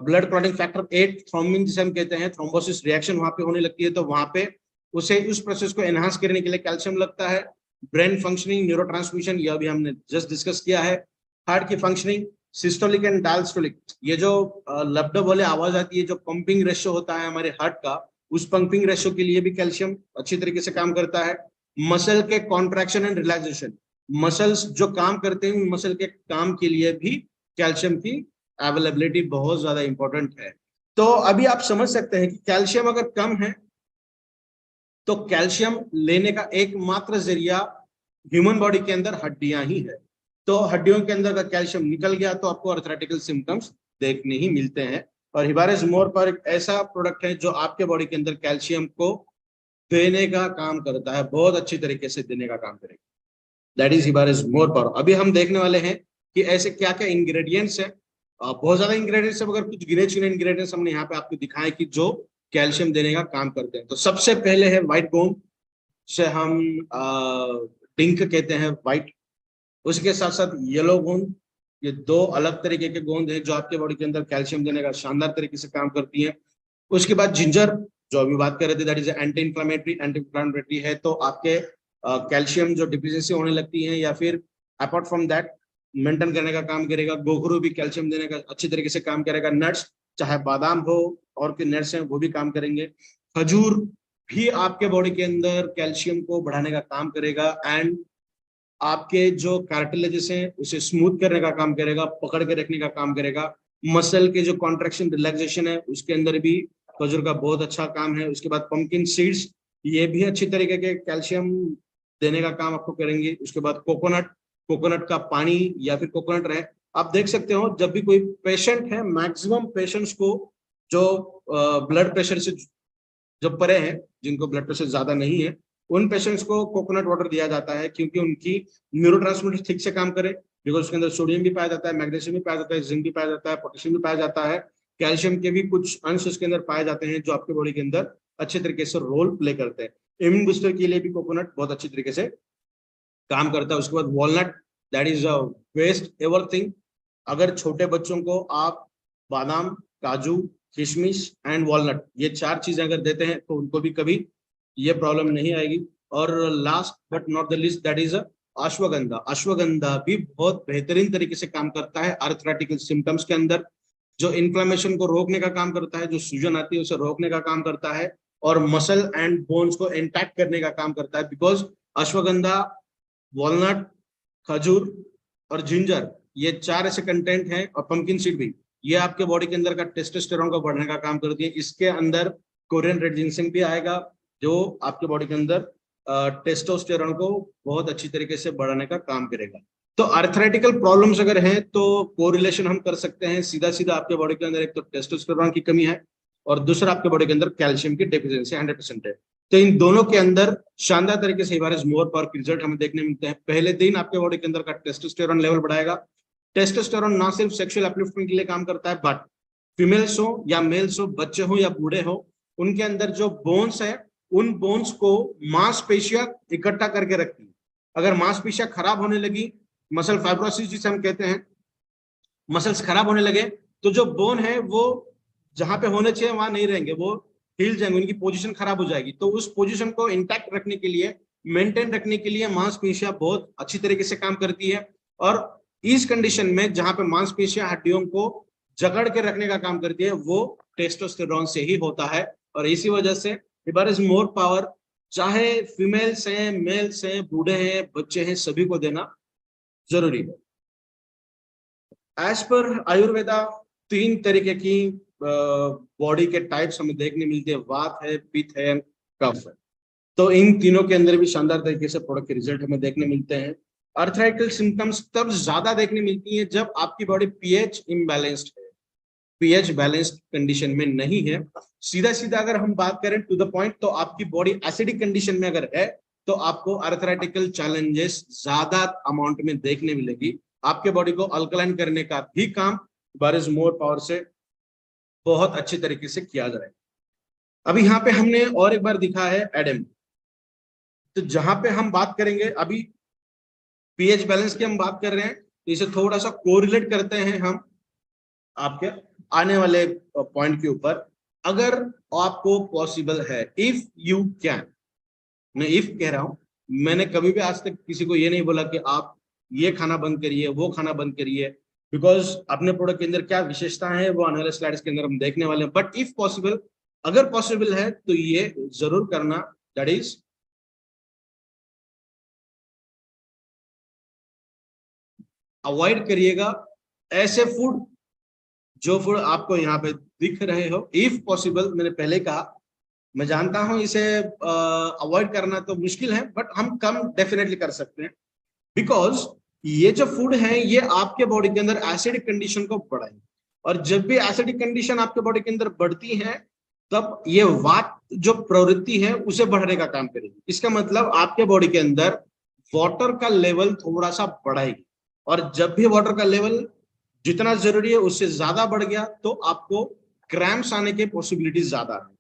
ब्लड क्लॉटिंग फैक्टर 8 थ्रोम्बिन जिसे हम कहते हैं, थ्रोम्बोसिस रिएक्शन वहां पे होने लगती है, तो वहां पे उसे उस प्रोसेस को एनहांस करने के लिए कैल्शियम लगता है। ब्रेन फंक्शनिंग, न्यूरोट्रांसमिशन, यह भी हमने जस्ट डिस्कस किया है। हार्ट की फंक्शनिंग, सिस्टोलिक एंड डायस्टोलिक, ये जो लबडब वाले आवाज आती है, जो पंपिंग रेशियो होता है हमारे हार्ट का, उस पंपिंग रेशियो के लिए भी कैल्शियम अच्छी तरीके से काम करता है। मसल के कॉन्ट्रैक्शन एंड रिलैक्सेशन, मसल्स जो काम करते हैं उन मसल के काम के लिए भी कैल्शियम की अवेलेबिलिटी बहुत ज्यादा इंपॉर्टेंट है। तो अभी आप समझ सकते हैं कि कैल्शियम अगर कम है तो कैल्शियम लेने का एकमात्र जरिया ह्यूमन बॉडी के अंदर हड्डियां ही है। तो हड्डियों के अंदर का कैल्शियम निकल गया तो आपको अर्थराइटिकल सिम्टम्स देखने ही मिलते हैं। और हिबारिस मोर पर एक ऐसा प्रोडक्ट है जो आपके बॉडी के अंदर कैल्शियम को देने का काम करता है, बहुत अच्छी तरीके से देने का काम करेगा। दैट इज हिबारिस मोर पर। अभी हम देखने वाले हैं कि ऐसे क्या क्या इंग्रेडिएंट्स है, बहुत ज्यादा इंग्रेडिएंट्स है, मगर कुछ गिने चुने इंग्रेडिएंट्स हमने यहाँ पे आपको दिखाए कि जो कैल्शियम देने का काम करते हैं। तो सबसे पहले है व्हाइट बोन, जिसे हम डिंक कहते हैं, व्हाइट। उसके साथ साथ येलो गोंद, ये दो अलग तरीके के गोंद हैं जो आपके बॉडी के अंदर कैल्शियम देने का शानदार तरीके से काम करती हैं। उसके बाद जिंजर, जो अभी बात कर रहे थे, दैट इज एंटी इंफ्लेमेटरी है, तो आपके कैल्शियम जो डिफिशियंसी होने लगती है या फिर अपार्ट फ्रॉम दैट मेंटेन करने का काम करेगा। गोखरू भी कैल्शियम देने का अच्छी तरीके से काम करेगा। नट्स, चाहे बादाम हो और के नट्स हैं, वो भी काम करेंगे। खजूर भी आपके बॉडी के अंदर कैल्शियम को बढ़ाने का काम करेगा एंड आपके जो कार्टिलेजेस हैं उसे स्मूथ करने का काम करेगा, पकड़ के रखने का काम करेगा। मसल के जो कॉन्ट्रैक्शन रिलैक्सेशन है उसके अंदर भी खजूर का बहुत अच्छा काम है। उसके बाद पंपकिन सीड्स, ये भी अच्छी तरीके के कैल्शियम देने का काम आपको करेंगे। उसके बाद कोकोनट, कोकोनट का पानी या फिर कोकोनट रहे, आप देख सकते हो जब भी कोई पेशेंट है, मैक्सिमम पेशेंट्स को जो ब्लड प्रेशर से जो परे हैं, जिनको ब्लड प्रेशर ज्यादा नहीं है, उन पेशेंट्स को कोकोनट वाटर दिया जाता है क्योंकि उनकी न्यूरोट्रांसमीटर ठीक से काम करे, बिकॉज उसके अंदर सोडियम भी पाया जाता है, मैग्नीशियम भी पाया जाता है, जिंक भी पाया जाता है, पोटेशियम भी पाया जाता है, कैल्शियम के भी कुछ अंश उसके अंदर पाए जाते हैं जो आपके बॉडी के अंदर अच्छे तरीके से रोल प्ले करते हैं। इम्यून बूस्टर के लिए भी कोकोनट बहुत अच्छी तरीके से काम करता है। उसके बाद walnut, that is a best ever thing. अगर छोटे बच्चों को आप बादाम, काजू, किशमिश एंड वॉलनट, ये चार चीजें अगर देते हैं तो उनको भी कभी ये प्रॉब्लम नहीं आएगी। और last but not the least, that is ashwagandha. Ashwagandha भी बहुत बेहतरीन तरीके से काम करता है आर्थराइटिकल सिम्टम्स के अंदर, जो इन्फ्लेमेशन को रोकने का काम करता है, जो सूजन आती है उसे रोकने का काम करता है, और मसल एंड बोन्स को इंटैक्ट करने का काम करता है। बिकॉज अश्वगंधा, वॉलनट, खजूर और जिंजर, ये चार ऐसे कंटेंट हैं, और पंपकिन सीड भी, ये आपके बॉडी के अंदर का टेस्टोस्टेरोन को बढ़ाने का काम करती है। इसके अंदर कोरियन रेड जिंसेंग भी आएगा जो आपके बॉडी के अंदर टेस्टोस्टेरोन को बहुत अच्छी तरीके से बढ़ाने का काम करेगा। तो आर्थराइटिकल प्रॉब्लम्स अगर हैं तो कोरिलेशन हम कर सकते हैं सीधा सीधा, आपके बॉडी के अंदर एक तो टेस्टोस्टेरोन की कमी है और दूसरा आपके बॉडी के अंदर कैल्शियम की डेफिशिएंसी 100% है। तो इन दोनों के अंदर शानदार तरीके से हिबारिस मोर पावर के रिजल्ट हमें देखने मिलते हैं। पहले दिन आपके बॉडी के अंदर का टेस्टोस्टेरोन लेवल बढ़ाएगा। टेस्टोस्टेरोन ना सिर्फ सेक्सुअल अपलिफ्टमेंट के लिए काम करता है, बट फीमेल्स हो या मेल्स हो, बच्चे हो या बूढ़े हो, उनके अंदर जो बोन्स है उन बोन्स को मांसपेशियां इकट्ठा करके रखती है। अगर मांसपेशियां खराब होने लगी मसल फाइब्रोसिस जिसे हम कहते हैं, मसल्स खराब होने लगे तो जो बोन है वो जहां पे होने चाहिए वहां नहीं रहेंगे, वो हिल जाएंगे, उनकी पोजीशन खराब हो जाएगी। तो उस पोजीशन को इंटैक्ट रखने के लिए, मेंटेन रखने के लिए मांसपेशियां बहुत अच्छी तरीके से काम करती है। और इस कंडीशन में जहां पे मांसपेशियां हड्डियों को जकड़ के रखने का काम करती है वो टेस्टोस्टेरोन से ही होता है। और इसी वजह से देयर इज मोर पावर, चाहे फीमेल्स हैं, मेल्स हैं, बूढ़े हैं, बच्चे हैं, सभी को देना जरूरी है। एज पर आयुर्वेदा 3 तरीके की बॉडी के टाइप्स हमें देखने मिलते हैं, वात है, पित्त है, कफ है। तो इन तीनों के अंदर भी शानदार तरीके से प्रोडक्ट के रिजल्ट हमें देखने मिलते हैं। अर्थराइटिस सिम्टम्स तब ज्यादा देखने मिलती है जब आपकी बॉडी पीएच इम्बैलेंस्ड है, पीएच बैलेंस्ड कंडीशन में नहीं है। सीधा सीधा अगर हम बात करें टू द पॉइंट, तो आपकी बॉडी एसिडिक कंडीशन में अगर है तो आपको अर्थराइटिकल चैलेंजेस ज्यादा अमाउंट में देखने मिलेगी। आपके बॉडी को अल्कलाइन करने का भी काम बारिश मोर पावर से बहुत अच्छे तरीके से किया जाए। अभी यहाँ पे हमने और एक बार दिखा है एडम, तो जहां पे हम बात करेंगे अभी पीएच बैलेंस की हम बात कर रहे हैं, तो इसे थोड़ा सा कोरिलेट करते हैं हम आपके आने वाले पॉइंट के ऊपर। अगर आपको पॉसिबल है, इफ यू कैन, मैं इफ कह रहा हूं, मैंने कभी भी आज तक किसी को ये नहीं बोला कि आप ये खाना बंद करिए, वो खाना बंद करिए, बिकॉज अपने प्रोडक्ट के अंदर क्या विशेषताएं हैं वो आने वाले स्लाइड्स के अंदर हम देखने वाले हैं। बट इफ पॉसिबल, अगर पॉसिबल है तो ये जरूर करना, दैट इज अवॉइड करिएगा ऐसे फूड जो फूड आपको यहाँ पे दिख रहे हो। इफ पॉसिबल, मैंने पहले कहा, मैं जानता हूं इसे अवॉइड करना तो मुश्किल है, बट हम कम डेफिनेटली कर सकते हैं। बिकॉज ये जो फूड है ये आपके बॉडी के अंदर एसिडिक कंडीशन को बढ़ाएंगे, और जब भी एसिडिक कंडीशन आपके बॉडी के अंदर बढ़ती है तब ये वात जो प्रवृत्ति है उसे बढ़ने का काम करेगी। इसका मतलब आपके बॉडी के अंदर वाटर का लेवल थोड़ा सा बढ़ाएगी, और जब भी वाटर का लेवल जितना जरूरी है उससे ज्यादा बढ़ गया तो आपको क्रैम्प्स आने के पॉसिबिलिटीज ज्यादा है।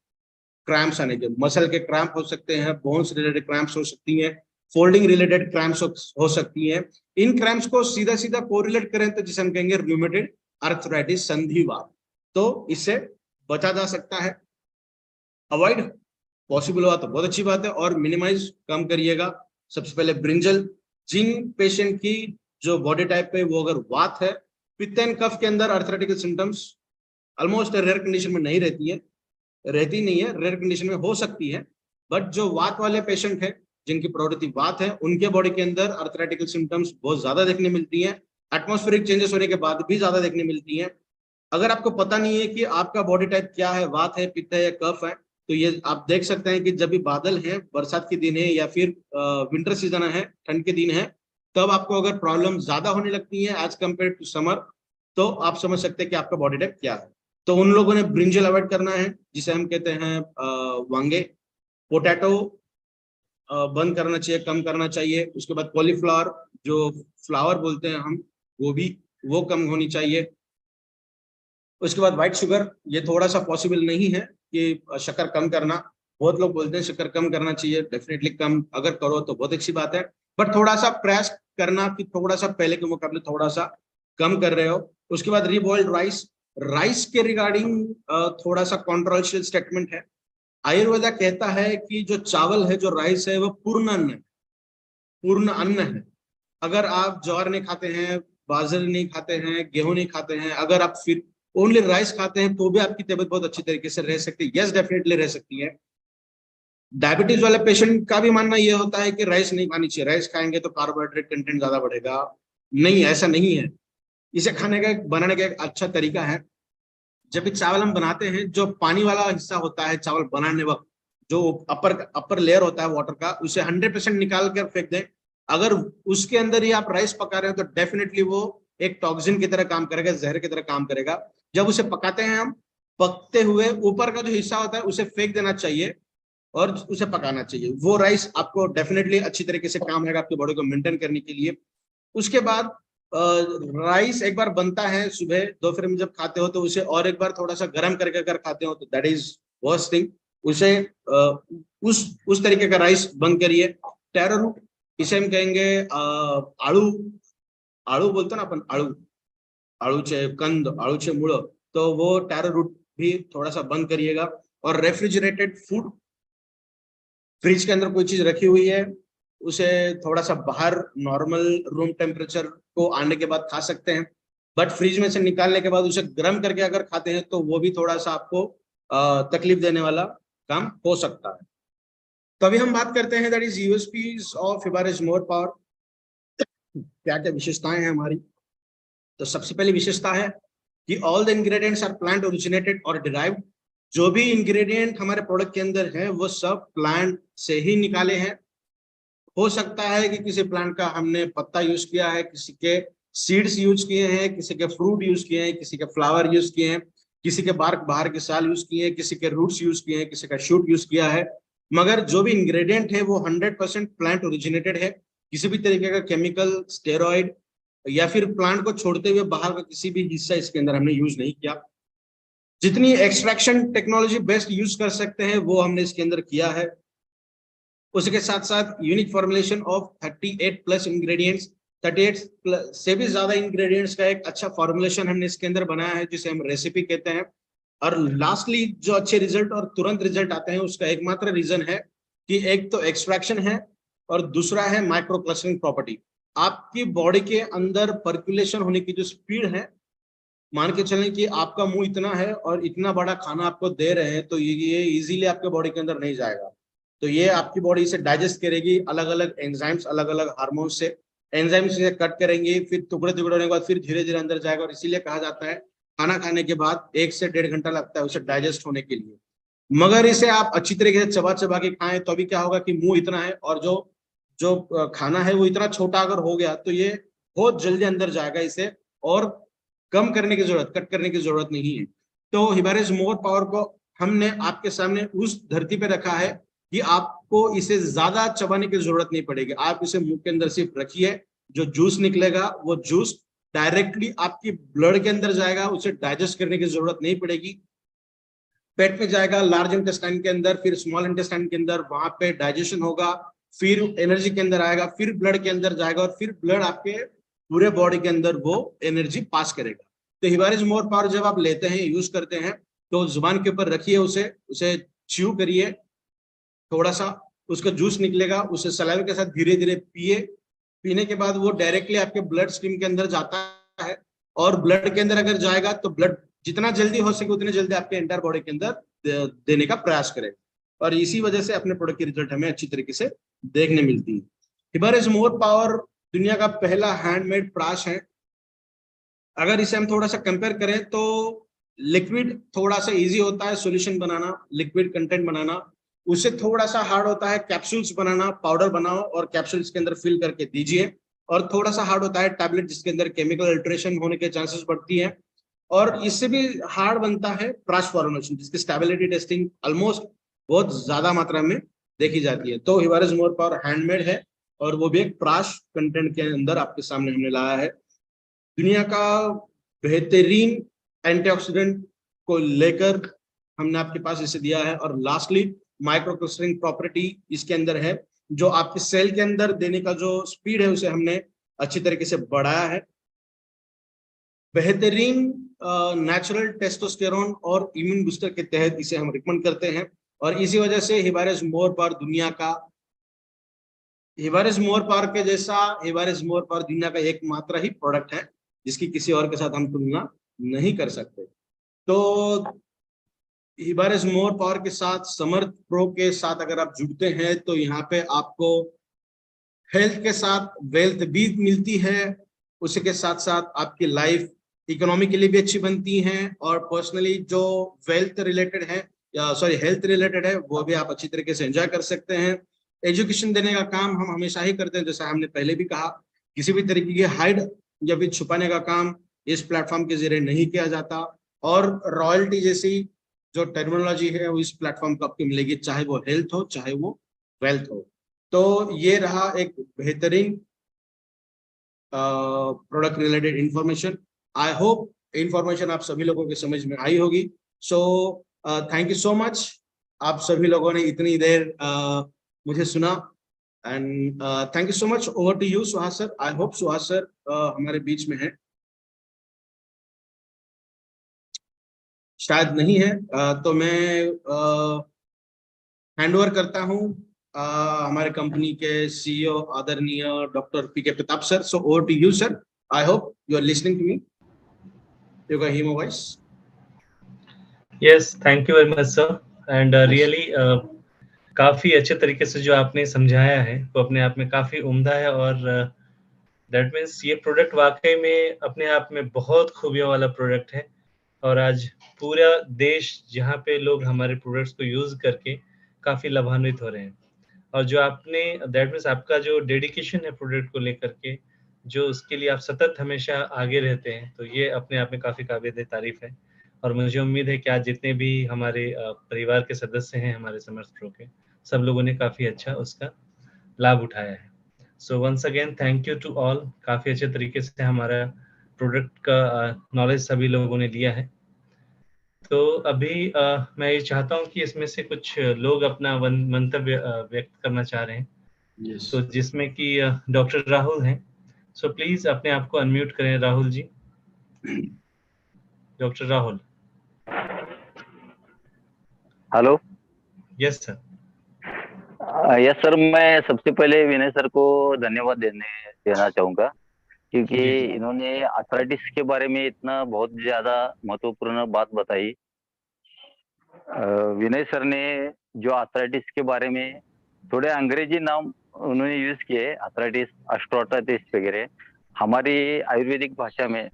क्रैम्प्स आने के, मसल के क्रैम्प हो सकते हैं, बोन्स रिलेटेड क्रैम्प्स हो सकती हैं, फोल्डिंग रिलेटेड क्रैम्प्स हो सकती हैं। इन क्रैम्प्स को सीधा सीधा कोरिलेट करें तो जिसे हम कहेंगे रूमेटॉइड आर्थराइटिस, संधिवात, तो इससे बचा जा सकता है। अवॉइड पॉसिबल हुआ तो बहुत अच्छी बात है, और मिनिमाइज कम करिएगा। सबसे पहले ब्रिंजल, जिन पेशेंट की जो बॉडी टाइप पे वो अगर वात है, पित्त एंड कफ के अंदर अर्थराइटिकल सिम्टम्स ऑलमोस्ट रेयर कंडीशन में नहीं रहती है, रहती नहीं है, रेयर कंडीशन में हो सकती है। बट जो वात वाले पेशेंट है, जिनकी प्रवृत्ति वात है, उनके बॉडी के अंदर अर्थराइटिकल सिम्टम्स बहुत ज्यादा देखने मिलती हैं। एटमॉस्फेरिक चेंजेस होने के बाद भी ज्यादा देखने मिलती हैं। अगर आपको पता नहीं है कि आपका बॉडी टाइप क्या है, वात है, पित्त है या कफ है, तो ये आप देख सकते हैं कि जब भी बादल है, बरसात के दिन है, या फिर विंटर सीजन है, ठंड के दिन है, तब आपको अगर प्रॉब्लम ज्यादा होने लगती है एज कम्पेयर टू समर, तो आप समझ सकते हैं कि आपका बॉडी टाइप क्या है। तो उन लोगों ने ब्रिंजल अवॉइड करना है, जिसे हम कहते हैं वांगे। पोटैटो बंद करना चाहिए, कम करना चाहिए। उसके बाद कॉलीफ्लावर, जो फ्लावर बोलते हैं हम, वो भी वो कम होनी चाहिए। उसके बाद व्हाइट शुगर, ये थोड़ा सा पॉसिबल नहीं है कि शक्कर कम करना। बहुत लोग बोलते हैं शक्कर कम करना चाहिए, डेफिनेटली कम अगर करो तो बहुत अच्छी बात है, बट थोड़ा सा प्रयास करना कि थोड़ा सा पहले के मुकाबले थोड़ा सा कम कर रहे हो। उसके बाद रीबॉइल्ड राइस, राइस के रिगार्डिंग थोड़ा सा कॉन्ट्रोवर्शियल स्टेटमेंट है। आयुर्वेदा कहता है कि जो चावल है, जो राइस है, वो पूर्ण अन्न है, पूर्ण अन्न है। अगर आप ज्वार नहीं खाते हैं, बाजरे नहीं खाते हैं, गेहूं नहीं खाते हैं, अगर आप फिर ओनली राइस खाते हैं, तो भी आपकी तबीयत बहुत अच्छी तरीके से रह सकती है। यस, डेफिनेटली रह सकती है। डायबिटीज वाले पेशेंट का भी मानना यह होता है कि राइस नहीं खानी चाहिए, राइस खाएंगे तो कार्बोहाइड्रेट कंटेंट ज्यादा बढ़ेगा। नहीं, ऐसा नहीं है। इसे खाने का बनाने का एक अच्छा तरीका है, जब भी चावल हम बनाते हैं, जो पानी वाला हिस्सा होता है चावल बनाने वक्त, जो अपर लेयर होता है वाटर का, उसे 100% निकाल कर फेंक दें। अगर उसके अंदर ही आप राइस पका रहे हो तो डेफिनेटली वो एक टॉक्सिन की तरह काम करेगा, जहर की तरह काम करेगा। जब उसे पकाते हैं हम, पकते हुए ऊपर का जो हिस्सा होता है उसे फेंक देना चाहिए और उसे पकाना चाहिए। वो राइस आपको डेफिनेटली अच्छी तरीके से काम आएगा आपकी बॉडी को मेंटेन करने के लिए। उसके बाद राइस एक बार बनता है सुबह दोपहर में जब खाते हो, तो उसे और एक बार थोड़ा सा गर्म करके अगर खाते हो तो दैट इज वर्स्ट थिंग। उसे उस तरीके का राइस बंद करिए। टैरो रूट, इसे हम कहेंगे आड़ू, आळू बोलतो ना अपन, आळू, आळूचे कंद, आळूचे मूळ, तो वो टैरो रूट भी थोड़ा सा बंद करिएगा। और रेफ्रिजरेटेड फूड, फ्रिज के अंदर कोई चीज रखी हुई है उसे थोड़ा सा बाहर नॉर्मल रूम टेम्परेचर को आने के बाद खा सकते हैं, बट फ्रिज में से निकालने के बाद उसे गर्म करके अगर खाते हैं तो वो भी थोड़ा सा आपको तकलीफ देने वाला काम हो सकता है। तो अभी हम बात करते हैं दैट इज यूएसपीज ऑफ हिबारिस मोर पावर। क्या क्या विशेषताएं हैं हमारी। तो सबसे पहली विशेषता है कि all the ingredients are plant originated और डिराइव्ड। जो भी इंग्रेडिएंट हमारे प्रोडक्ट के अंदर है वो सब प्लांट से ही निकाले हैं। हो सकता है कि किसी प्लांट का हमने पत्ता यूज किया है, किसी के सीड्स यूज किए हैं, किसी के फ्रूट यूज किए हैं, किसी के फ्लावर यूज किए हैं, किसी के बार्क बाहर के साल यूज किए हैं, किसी के रूट्स यूज किए हैं, किसी का शूट यूज किया है। मगर जो भी इंग्रेडिएंट है वो 100% प्लांट ओरिजिनेटेड है। किसी भी तरीके का केमिकल, स्टेरॉइड या फिर प्लांट को छोड़ते हुए बाहर का किसी भी हिस्सा इसके अंदर हमने यूज नहीं किया। जितनी एक्सट्रैक्शन टेक्नोलॉजी बेस्ट यूज कर सकते हैं वो हमने इसके अंदर किया है। उसके साथ साथ unique formulation of 38 plus ingredients, 38 से भी ज्यादा इंग्रेडिएंट्स का एक अच्छा फॉर्मुलेशन हमने इसके अंदर बनाया है जिसे हम रेसिपी कहते हैं। और लास्टली जो अच्छे रिजल्ट और तुरंत रिजल्ट आते हैं उसका एकमात्र रीजन है कि एक तो एक्सट्रैक्शन है और दूसरा है माइक्रो क्लस्टरिंग प्रॉपर्टी। आपकी बॉडी के अंदर पर्कुलेशन होने की जो स्पीड है, मान के चलें कि आपका मुंह इतना है और इतना बड़ा खाना आपको दे रहे हैं तो ये इजीली आपके बॉडी के अंदर नहीं जाएगा। तो ये आपकी बॉडी इसे डाइजेस्ट करेगी, अलग अलग एंजाइम्स, अलग अलग हार्मोन से एंजाइम्स से कट करेंगे, फिर टुकड़े टुकड़े होने के बाद फिर धीरे धीरे अंदर जाएगा। और इसीलिए कहा जाता है खाना खाने के बाद 1 से 1.5 घंटा लगता है उसे डाइजेस्ट होने के लिए। मगर इसे आप अच्छी तरीके से चबा चबा के खाएं तो अभी क्या होगा कि मुंह इतना है और जो जो खाना है वो इतना छोटा अगर हो गया तो ये बहुत जल्दी अंदर जाएगा, इसे और कम करने की जरूरत, कट करने की जरूरत नहीं है। तो हिबारिस मोर पावर को हमने आपके सामने उस धरती पे रखा है कि आपको इसे ज्यादा चबाने की जरूरत नहीं पड़ेगी। आप इसे मुंह के अंदर सिर्फ रखिए, जो जूस निकलेगा वो जूस डायरेक्टली आपकी ब्लड के अंदर जाएगा, उसे डाइजेस्ट करने की जरूरत नहीं पड़ेगी। पेट में जाएगा, लार्ज इंटेस्टाइन के अंदर, फिर स्मॉल इंटेस्टाइन के अंदर, वहां पे डाइजेशन होगा, फिर एनर्जी के अंदर आएगा, फिर ब्लड के अंदर जाएगा और फिर ब्लड आपके पूरे बॉडी के अंदर वो एनर्जी पास करेगा। तो हिबारिस मोर पावर जब आप लेते हैं, यूज करते हैं, तो जुबान के ऊपर रखिए, उसे च्यू करिए, थोड़ा सा उसका जूस निकलेगा, उसे सलाइवा के साथ धीरे धीरे पिए। पीने के बाद वो डायरेक्टली आपके ब्लड स्ट्रीम के अंदर जाता है और ब्लड के अंदर अगर जाएगा तो ब्लड जितना जल्दी हो सके उतनी जल्दी आपके एंटायर बॉडी के अंदर देने का प्रयास करें। और इसी वजह से अपने प्रोडक्ट की रिजल्ट हमें अच्छी तरीके से देखने मिलती है। हिबारिस मोर पावर दुनिया का पहला हैंडमेड प्राश है। अगर इसे हम थोड़ा सा कंपेयर करें तो लिक्विड थोड़ा सा इजी होता है सॉल्यूशन बनाना, लिक्विड कंटेंट बनाना, उससे थोड़ा सा हार्ड होता है कैप्सूल्स बनाना। पाउडर बनाओ और कैप्सूल्स के अंदर फिल करके दीजिए। और थोड़ा सा हार्ड होता है टैबलेट, जिसके अंदर केमिकल अल्ट्रेशन होने के चांसेस बढ़ती है। और इससे भी हार्ड बनता है प्राश फॉर्मुलेशन, जिसकी स्टेबिलिटी टेस्टिंग ऑलमोस्ट बहुत ज्यादा मात्रा में देखी जाती है। तो हिबारिस मोर पावर हैंडमेड है और वो भी एक प्राश कंटेंट के अंदर आपके सामने हमने लाया है। दुनिया का बेहतरीन एंटीऑक्सीडेंट को लेकर हमने आपके पास इसे दिया है। और लास्टली माइक्रो क्लस्टरिंग प्रॉपर्टी इसके अंदर है, जो आपके सेल के अंदर देने का जो स्पीड है उसे हमने अच्छी तरीके से बढ़ाया है। बेहतरीन नेचुरल टेस्टोस्टेरोन और इम्यून बूस्टर के तहत इसे हम रिकमेंड करते हैं। और इसी वजह से हिबारिस मोर पावर दुनिया का, हिबारिस मोर पावर के जैसा हिबारिस मोर पावर दुनिया का एकमात्र ही प्रोडक्ट है जिसकी किसी और के साथ हम तुलना नहीं कर सकते। तो हिबारिस मोर पावर के साथ, समर्थ प्रो के साथ अगर आप जुड़ते हैं तो यहाँ पे आपको हेल्थ के साथ वेल्थ भी मिलती है। उसी के साथ साथ आपकी लाइफ इकोनॉमी के लिए भी अच्छी बनती है। और पर्सनली जो वेल्थ रिलेटेड है या सॉरी हेल्थ रिलेटेड है वो भी आप अच्छी तरीके से एंजॉय कर सकते हैं। एजुकेशन देने का काम हम हमेशा ही करते हैं, जैसा हमने पहले भी कहा, किसी भी तरीके की हाइड या फिर छुपाने का काम इस प्लेटफॉर्म के जरिए नहीं किया जाता। और रॉयल्टी जैसी जो टर्मिनोलॉजी है वो इस प्लेटफॉर्म को आपको मिलेगी, चाहे वो हेल्थ हो चाहे वो वेल्थ हो। तो ये रहा एक बेहतरीन product related information. I hope information आप सभी लोगों के समझ में आई होगी। So thank you so much, आप सभी लोगों ने इतनी देर मुझे सुना। And thank you so much. Over to you Suhas sir. I hope Suhas sir हमारे बीच में है, शायद नहीं है। तो मैं हैंड ओवर करता हूँ हमारे कंपनी के सीईओ आदरणीय doctor PK Pratap sir. So over to you sir. I hope you are listening to me, you can hear my voice. Yes, thank you very much sir. And really काफी अच्छे तरीके से जो आपने समझाया है वो अपने आप में काफी उम्दा है, और दैट मीन्स ये प्रोडक्ट वाकई में अपने आप में बहुत खूबियों वाला प्रोडक्ट है। और आज पूरा देश जहाँ पे लोग हमारे प्रोडक्ट्स को यूज करके काफी लाभान्वित हो रहे हैं, और जो आपने दैट मीन्स आपका जो डेडिकेशन है प्रोडक्ट को लेकर के, जो उसके लिए आप सतत हमेशा आगे रहते हैं, तो ये अपने आप में काफी काबिल तारीफ है। और मुझे उम्मीद है कि आज जितने भी हमारे परिवार के सदस्य हैं हमारे समर्थ प्रो के, सब लोगों ने काफी अच्छा उसका लाभ उठाया है। So once again thank you to all. काफी अच्छे तरीके से हमारा प्रोडक्ट का नॉलेज सभी लोगों ने लिया है। तो अभी मैं ये चाहता हूँ कि इसमें से कुछ लोग अपना मंतव्य व्यक्त करना चाह रहे हैं। Yes. तो जिसमें कि डॉक्टर राहुल हैं। सो प्लीज अपने आप को अनम्यूट करें Rahul ji. Doctor Rahul. Hello. Yes sir. Yes sir, मैं सबसे पहले विनय सर को धन्यवाद देना चाहूंगा, क्योंकि जी। इन्होंने आर्थराइटिस के बारे में इतना बहुत ज्यादा महत्वपूर्ण बात बताई। विनय सर ने जो आर्थराइटिस के बारे में थोड़े अंग्रेजी नाम उन्होंने यूज किए, आर्थराइटिस, ऑस्टियोआर्थराइटिस वगैरह। हमारी आयुर्वेदिक भाषा में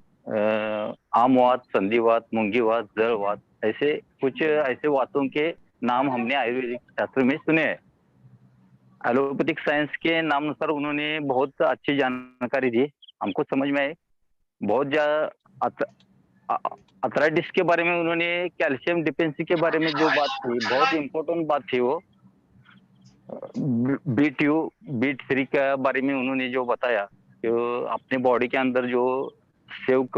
आमवात, संधिवात, मूंगीवात, जड़वात, ऐसे कुछ ऐसे वातों के नाम हमने आयुर्वेदिक शास्त्र में सुने हैं। एलोपैथिक साइंस के नाम अनुसार उन्होंने बहुत अच्छी जानकारी दी, हमको समझ में आए। बहुत ज्यादा आर्थराइटिस के बारे में उन्होंने कैल्शियम डिफिशिएंसी के बारे में जो बात थी, बहुत इम्पोर्टेंट बात थी वो। B2, B3 के बारे में उन्होंने जो बताया, जो अपने बॉडी के अंदर जो सेव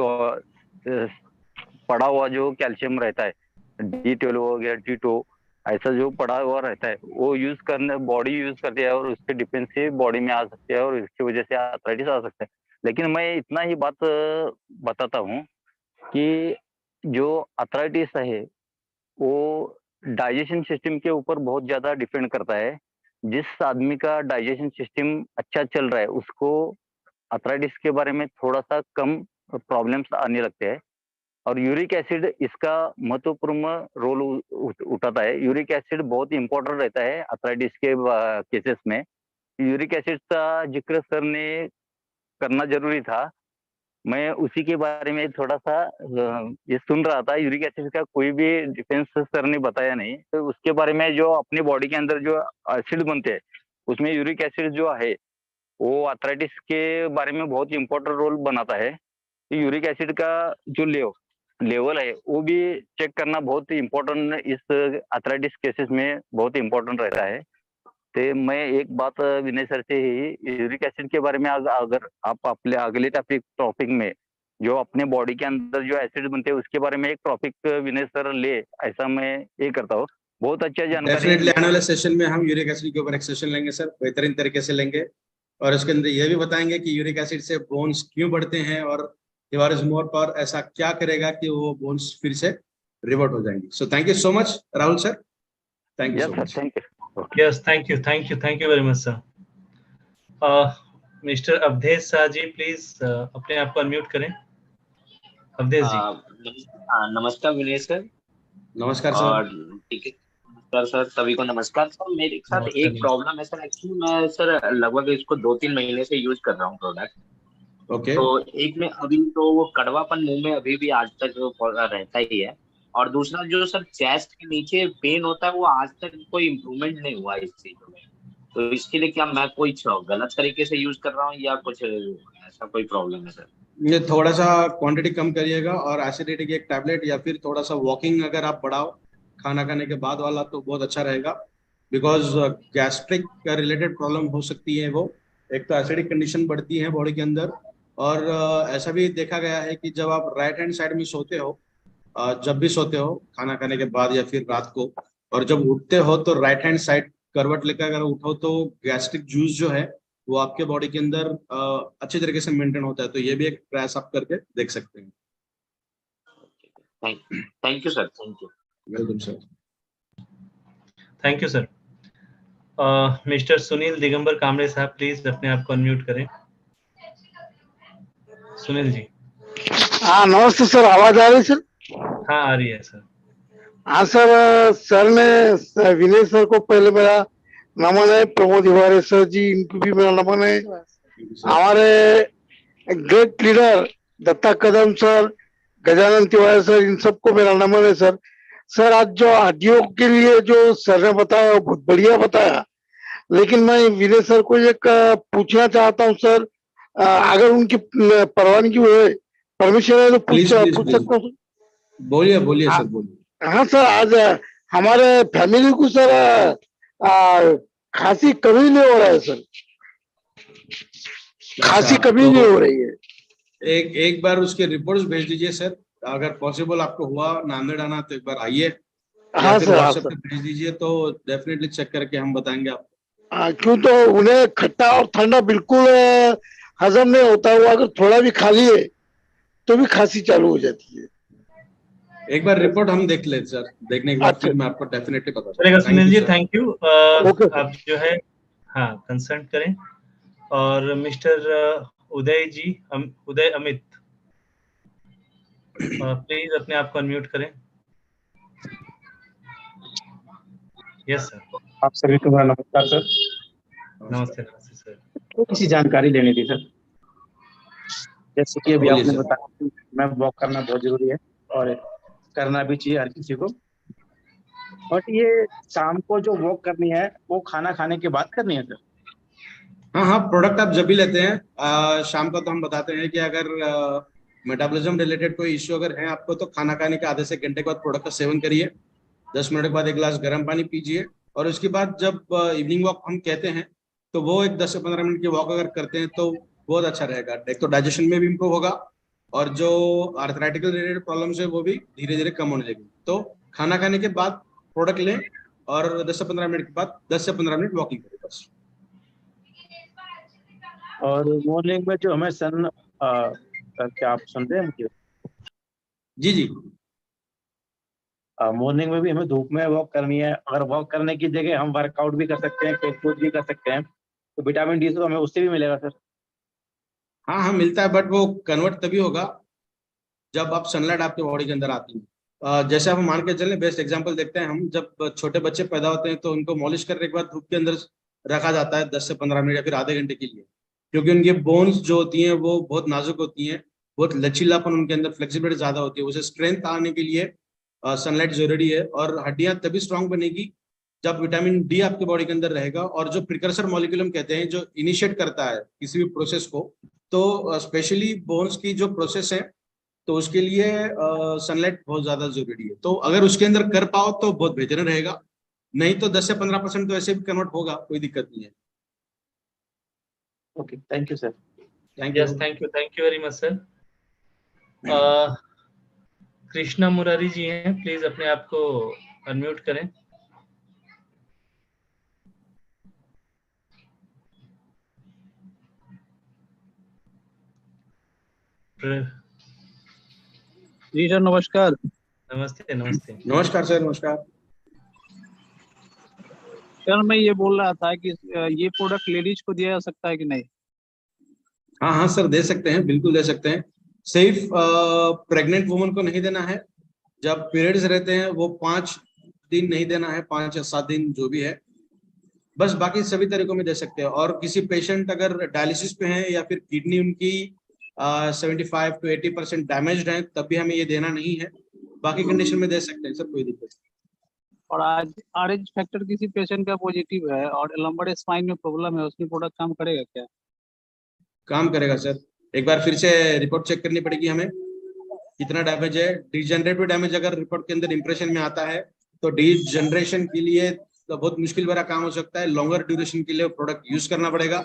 पड़ा हुआ जो कैल्शियम रहता है, D12 हो गया, D2, ऐसा जो पड़ा हुआ रहता है, वो यूज करने बॉडी यूज करती है और उसके डिफेंसिव बॉडी में आ सकते हैं और इसकी वजह से आर्थराइटिस आ सकता है। लेकिन मैं इतना ही बात बताता हूँ कि जो आर्थराइटिस है वो डाइजेशन सिस्टम के ऊपर बहुत ज्यादा डिपेंड करता है। जिस आदमी का डाइजेशन सिस्टम अच्छा चल रहा है उसको आर्थराइटिस के बारे में थोड़ा सा कम प्रॉब्लम्स आने लगते हैं। और यूरिक एसिड इसका महत्वपूर्ण रोल उठाता है। यूरिक एसिड बहुत इंपॉर्टेंट रहता है आर्थराइटिस के केसेस में। यूरिक एसिड का जिक्र सर ने करना जरूरी था। मैं उसी के बारे में थोड़ा सा ये सुन रहा था। यूरिक एसिड का कोई भी डिफेंस सर ने बताया नहीं, तो उसके बारे में जो अपनी बॉडी के अंदर जो एसिड बनते हैं उसमें यूरिक एसिड जो है वो आर्थराइटिस के बारे में बहुत इंपॉर्टेंट रोल बनाता है। यूरिक एसिड का जो लेवल है वो भी चेक करना बहुत इम्पोर्टेंट इस आर्थराइटिस केसेस में बहुत इम्पोर्टेंट रहता है। तो मैं एक बात विनय सर से ही यूरिक एसिड के बारे में अगर आप अपने अगले टॉपिक में जो अपने बॉडी के अंदर जो एसिड बनते हैं उसके बारे में एक टॉपिक विनय सर ले, ऐसा मैं ये करता हूँ। बहुत अच्छा जानकारी। डेफिनेटली आने वाले सेशन में हम यूरिक एसिड के ऊपर एक सेशन लेंगे सर, बेहतरीन तरीके से लेंगे, और उसके अंदर ये भी बताएंगे कि यूरिक एसिड से बोन्स क्यों बढ़ते हैं और दीवार इज मोर पावर ऐसा क्या करेगा कि वो बोन्स फिर से रिवर्ट हो जाएंगे। So thank you so much Rahul sir, thank you so much. Thank you. Yes, thank you very much sir. Mister Awadhesh Shah ji, please अपने आप को अनम्यूट करें। अवधेश जी। नमस्कार विनय सर। नमस्कार सर। और ठीक है सर, सभी को नमस्कार सर। मेरे साथ एक प्रॉब्लम है सर। एक्चुअली मैं सर लगभग इसको 2-3 महीने से यूज कर रहा हूँ प्रोडक्ट। ओके। तो एक में अभी तो वो कड़वापन मुंह में अभी भी आज तक रहता ही है, और दूसरा जो सर चेस्ट के नीचे पेन होता है वो आज तक कोई इम्प्रूवमेंट नहीं हुआ इस चीज में। तो इसके लिए क्या मैं कोई गलत तरीके से यूज कर रहा हूँ या कुछ ऐसा कोई प्रॉब्लम है सर? ये थोड़ा सा क्वांटिटी कम करिएगा और एसिडिटी की एक टैबलेट या फिर थोड़ा सा वॉकिंग अगर आप बढ़ाओ खाना खाने के बाद वाला तो बहुत अच्छा रहेगा। बिकॉज गैस्ट्रिक का रिलेटेड प्रॉब्लम हो सकती है वो। एक तो एसिडिक कंडीशन बढ़ती है बॉडी के अंदर, और ऐसा भी देखा गया है कि जब आप राइट हैंड साइड में सोते हो, जब भी सोते हो खाना खाने के बाद या फिर रात को, और जब उठते हो तो राइट हैंड साइड करवट लेकर अगर उठो तो गैस्ट्रिक जूस जो है वो आपके बॉडी के अंदर अच्छे तरीके से मेंटेन होता है। तो ये भी एक प्रयास आप करके देख सकते हैं। Thank you sir, thank you. Welcome sir. Thank you sir. Mister Sunil Digambar Kamde साहब, प्लीज अपने आप को अनम्यूट करें। सुनील जी। हाँ नमस्ते सर, आवाज आ रही है सर? हाँ आ रही है सर। हाँ सर, सर ने विनय सर को पहले मेरा नमन है, प्रमोद तिवारी सर जी इनको भी मेरा नमन है, हमारे ग्रेट लीडर दत्ता कदम सर, गजानन तिवारी सर, इन सबको मेरा नमन है सर। सर आज जो हड्डियों के लिए जो सर ने बताया वो बहुत बढ़िया बताया, लेकिन मैं विनय सर को एक पूछना चाहता हूँ सर, अगर उनकी परवानगी है, परमिशन है तो पूछ सकता हूँ? बोलिए बोलिए सर, बोलिए। हाँ सर, आज हमारे फैमिली को सर खांसी कभी नहीं हो रहा है सर, खांसी कभी तो नहीं हो रही है। एक बार उसके रिपोर्ट्स भेज दीजिए सर, अगर पॉसिबल आपको हुआ नांदेड़ आना तो एक बार आइए, हाँ फिर सर, हाँ व्हाट्सएप सर। पे भेज दीजिए तो डेफिनेटली चेक करके हम बताएंगे आपको। क्यों तो उन्हें खट्टा और ठंडा बिल्कुल हजम नहीं होता, वो अगर थोड़ा भी खा लिए तो भी खांसी चालू हो जाती है। एक बार रिपोर्ट हम देख ले सर, देखने के बाद अच्छा, फिर मैं आपको डेफिनेटली बता चलेगा दूंगा। Sunil ji, thank you. Okay sir. आप जो है हाँ कंसल्ट करें। और मिस्टर उदय जी, उदय अमित, प्लीज अपने आप को अनम्यूट करें। Yes sir. आप सभी को मेरा नमस्कार सर। नमस्ते नमस्ते सर। थोड़ी सी जानकारी लेनी थी सर। जैसे कि अभी बोलिए आपने सर। बताया कि मैं वॉक करना बहुत जरूरी है और करना भी चाहिए हर किसी को, बट ये शाम को जो वॉक करनी है वो खाना खाने के बाद करनी है सर? हाँ हाँ, प्रोडक्ट आप जब भी लेते हैं शाम को तो हम बताते हैं कि अगर मेटाबॉलिज्म रिलेटेड कोई इश्यू अगर है आपको तो खाना खाने के आधे से घंटे के बाद प्रोडक्ट का सेवन करिए, 10 मिनट के बाद एक गिलास गर्म पानी पीजिए, और उसके बाद जब इवनिंग वॉक हम कहते हैं तो वो एक 10 से 15 मिनट की वॉक अगर करते हैं तो बहुत अच्छा रहेगा। एक तो डाइजेशन में भी इम्प्रूव होगा और जो आर्थराइटिकल रिलेटेड प्रॉब्लम्स है वो भी धीरे धीरे कम होने लगेगी। तो खाना खाने के बाद प्रोडक्ट लें और 10 से 15 मिनट के बाद 10 से 15 मिनट वॉकिंग करें बस। और मॉर्निंग में जो हमें सन क्या आप सुन रहे हैं मुझे? जी जी, मॉर्निंग में भी हमें धूप में वॉक करनी है, अगर वॉक करने की जगह हम वर्कआउट भी कर सकते हैं, खेल कूद भी कर सकते हैं, तो विटामिन डी तो हमें उससे भी मिलेगा सर? हाँ हाँ मिलता है, बट वो कन्वर्ट तभी होगा जब आप सनलाइट आपके बॉडी के अंदर आती है। जैसे आप मान के चलें, बेस्ट एग्जांपल देखते हैं हम, जब छोटे बच्चे पैदा होते हैं तो उनको मॉलिश करने के बाद धूप के अंदर रखा जाता है 10 से 15 मिनट या फिर आधे घंटे के लिए, क्योंकि उनकी बोन्स जो होती हैं वो बहुत नाजुक होती हैं, बहुत लचीलापन उनके अंदर, फ्लेक्सिबिलिटी ज्यादा होती है, उसे स्ट्रेंथ आने के लिए सनलाइट जरूरी है। और हड्डियां तभी स्ट्रांग बनेगी जब विटामिन डी आपके बॉडी के अंदर रहेगा। और जो प्रिकर्सर मॉलिक्यूल हम कहते हैं जो इनिशिएट करता है किसी भी प्रोसेस को, तो स्पेशली बोन्स की जो प्रोसेस है तो उसके लिए सनलाइट बहुत ज्यादा जरूरी है। तो अगर उसके अंदर कर पाओ तो बहुत बेहतर रहेगा, नहीं तो 10 से 15% तो ऐसे भी कन्वर्ट होगा, कोई दिक्कत नहीं है। Okay, thank you sir. Thank you. Yes thank you very much sir. Krishna Murari ji हैं, प्लीज अपने आप को अनम्यूट करें। जी सर, नमस्कार। नमस्ते नमस्ते। नमस्कार सर, नमस्कार। सर मैं ये बोल रहा था कि ये प्रोडक्ट लेडीज को दिया जा सकता है कि नहीं? हाँ हाँ सर, दे सकते हैं, बिल्कुल दे सकते हैं। सिर्फ प्रेग्नेंट वुमन को नहीं देना है, जब पीरियड्स रहते हैं वो 5 दिन नहीं देना है, 5 या 7 दिन जो भी है, बस बाकी सभी तरीकों में दे सकते हैं। और किसी पेशेंट अगर डायलिसिस पे हैं या फिर किडनी उनकी 75 to 80% डैमेज्ड है तब भी हमें ये देना नहीं है, बाकी कंडीशन में दे सकते हैं सर, कोई दिक्कत नहीं। और आज RH फैक्टर किसी पेशेंट का पॉजिटिव है और लंबर स्पाइन में प्रॉब्लम है, उसमें प्रोडक्ट काम करेगा क्या? काम करेगा सर, एक बार फिर से रिपोर्ट चेक करनी पड़ेगी हमें, कितना डैमेज है। डीजनरेटिव डैमेज अगर रिपोर्ट के अंदर इंप्रेशन में आता है तो डीजनरेशन के लिए तो बहुत मुश्किल भरा काम हो सकता है, लॉन्गर ड्यूरेशन के लिए प्रोडक्ट यूज करना पड़ेगा।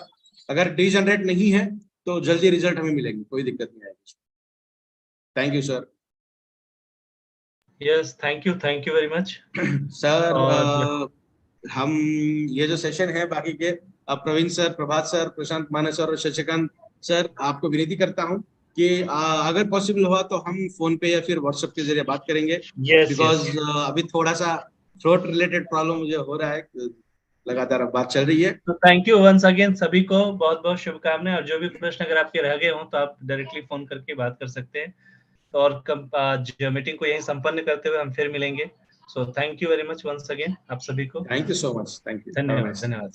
अगर डीजनरेट नहीं है तो जल्दी रिजल्ट हमें मिलेगी, कोई दिक्कत नहीं आएगी। Thank you sir. Yes thank you very much sir हम ये जो सेशन है बाकी के प्रवीण सर, प्रभात सर, प्रशांत माने सर और शशिकांत सर, आपको विनती करता हूँ कि अगर पॉसिबल हुआ तो हम फोन पे या फिर व्हाट्सएप के जरिए बात करेंगे, बिकॉज अभी थोड़ा सा थ्रोट रिलेटेड प्रॉब्लम मुझे हो रहा है, लगातार बात चल रही है। तो थैंक यू वंस अगेन, सभी को बहुत बहुत शुभकामनाएं, और जो भी प्रश्न अगर आपके रह गए हों तो आप डायरेक्टली फोन करके बात कर सकते हैं। तो और आज मीटिंग को यहीं संपन्न करते हुए हम फिर मिलेंगे। So thank you very much once again आप सभी को। Thank you so much, thank you, धन्यवाद।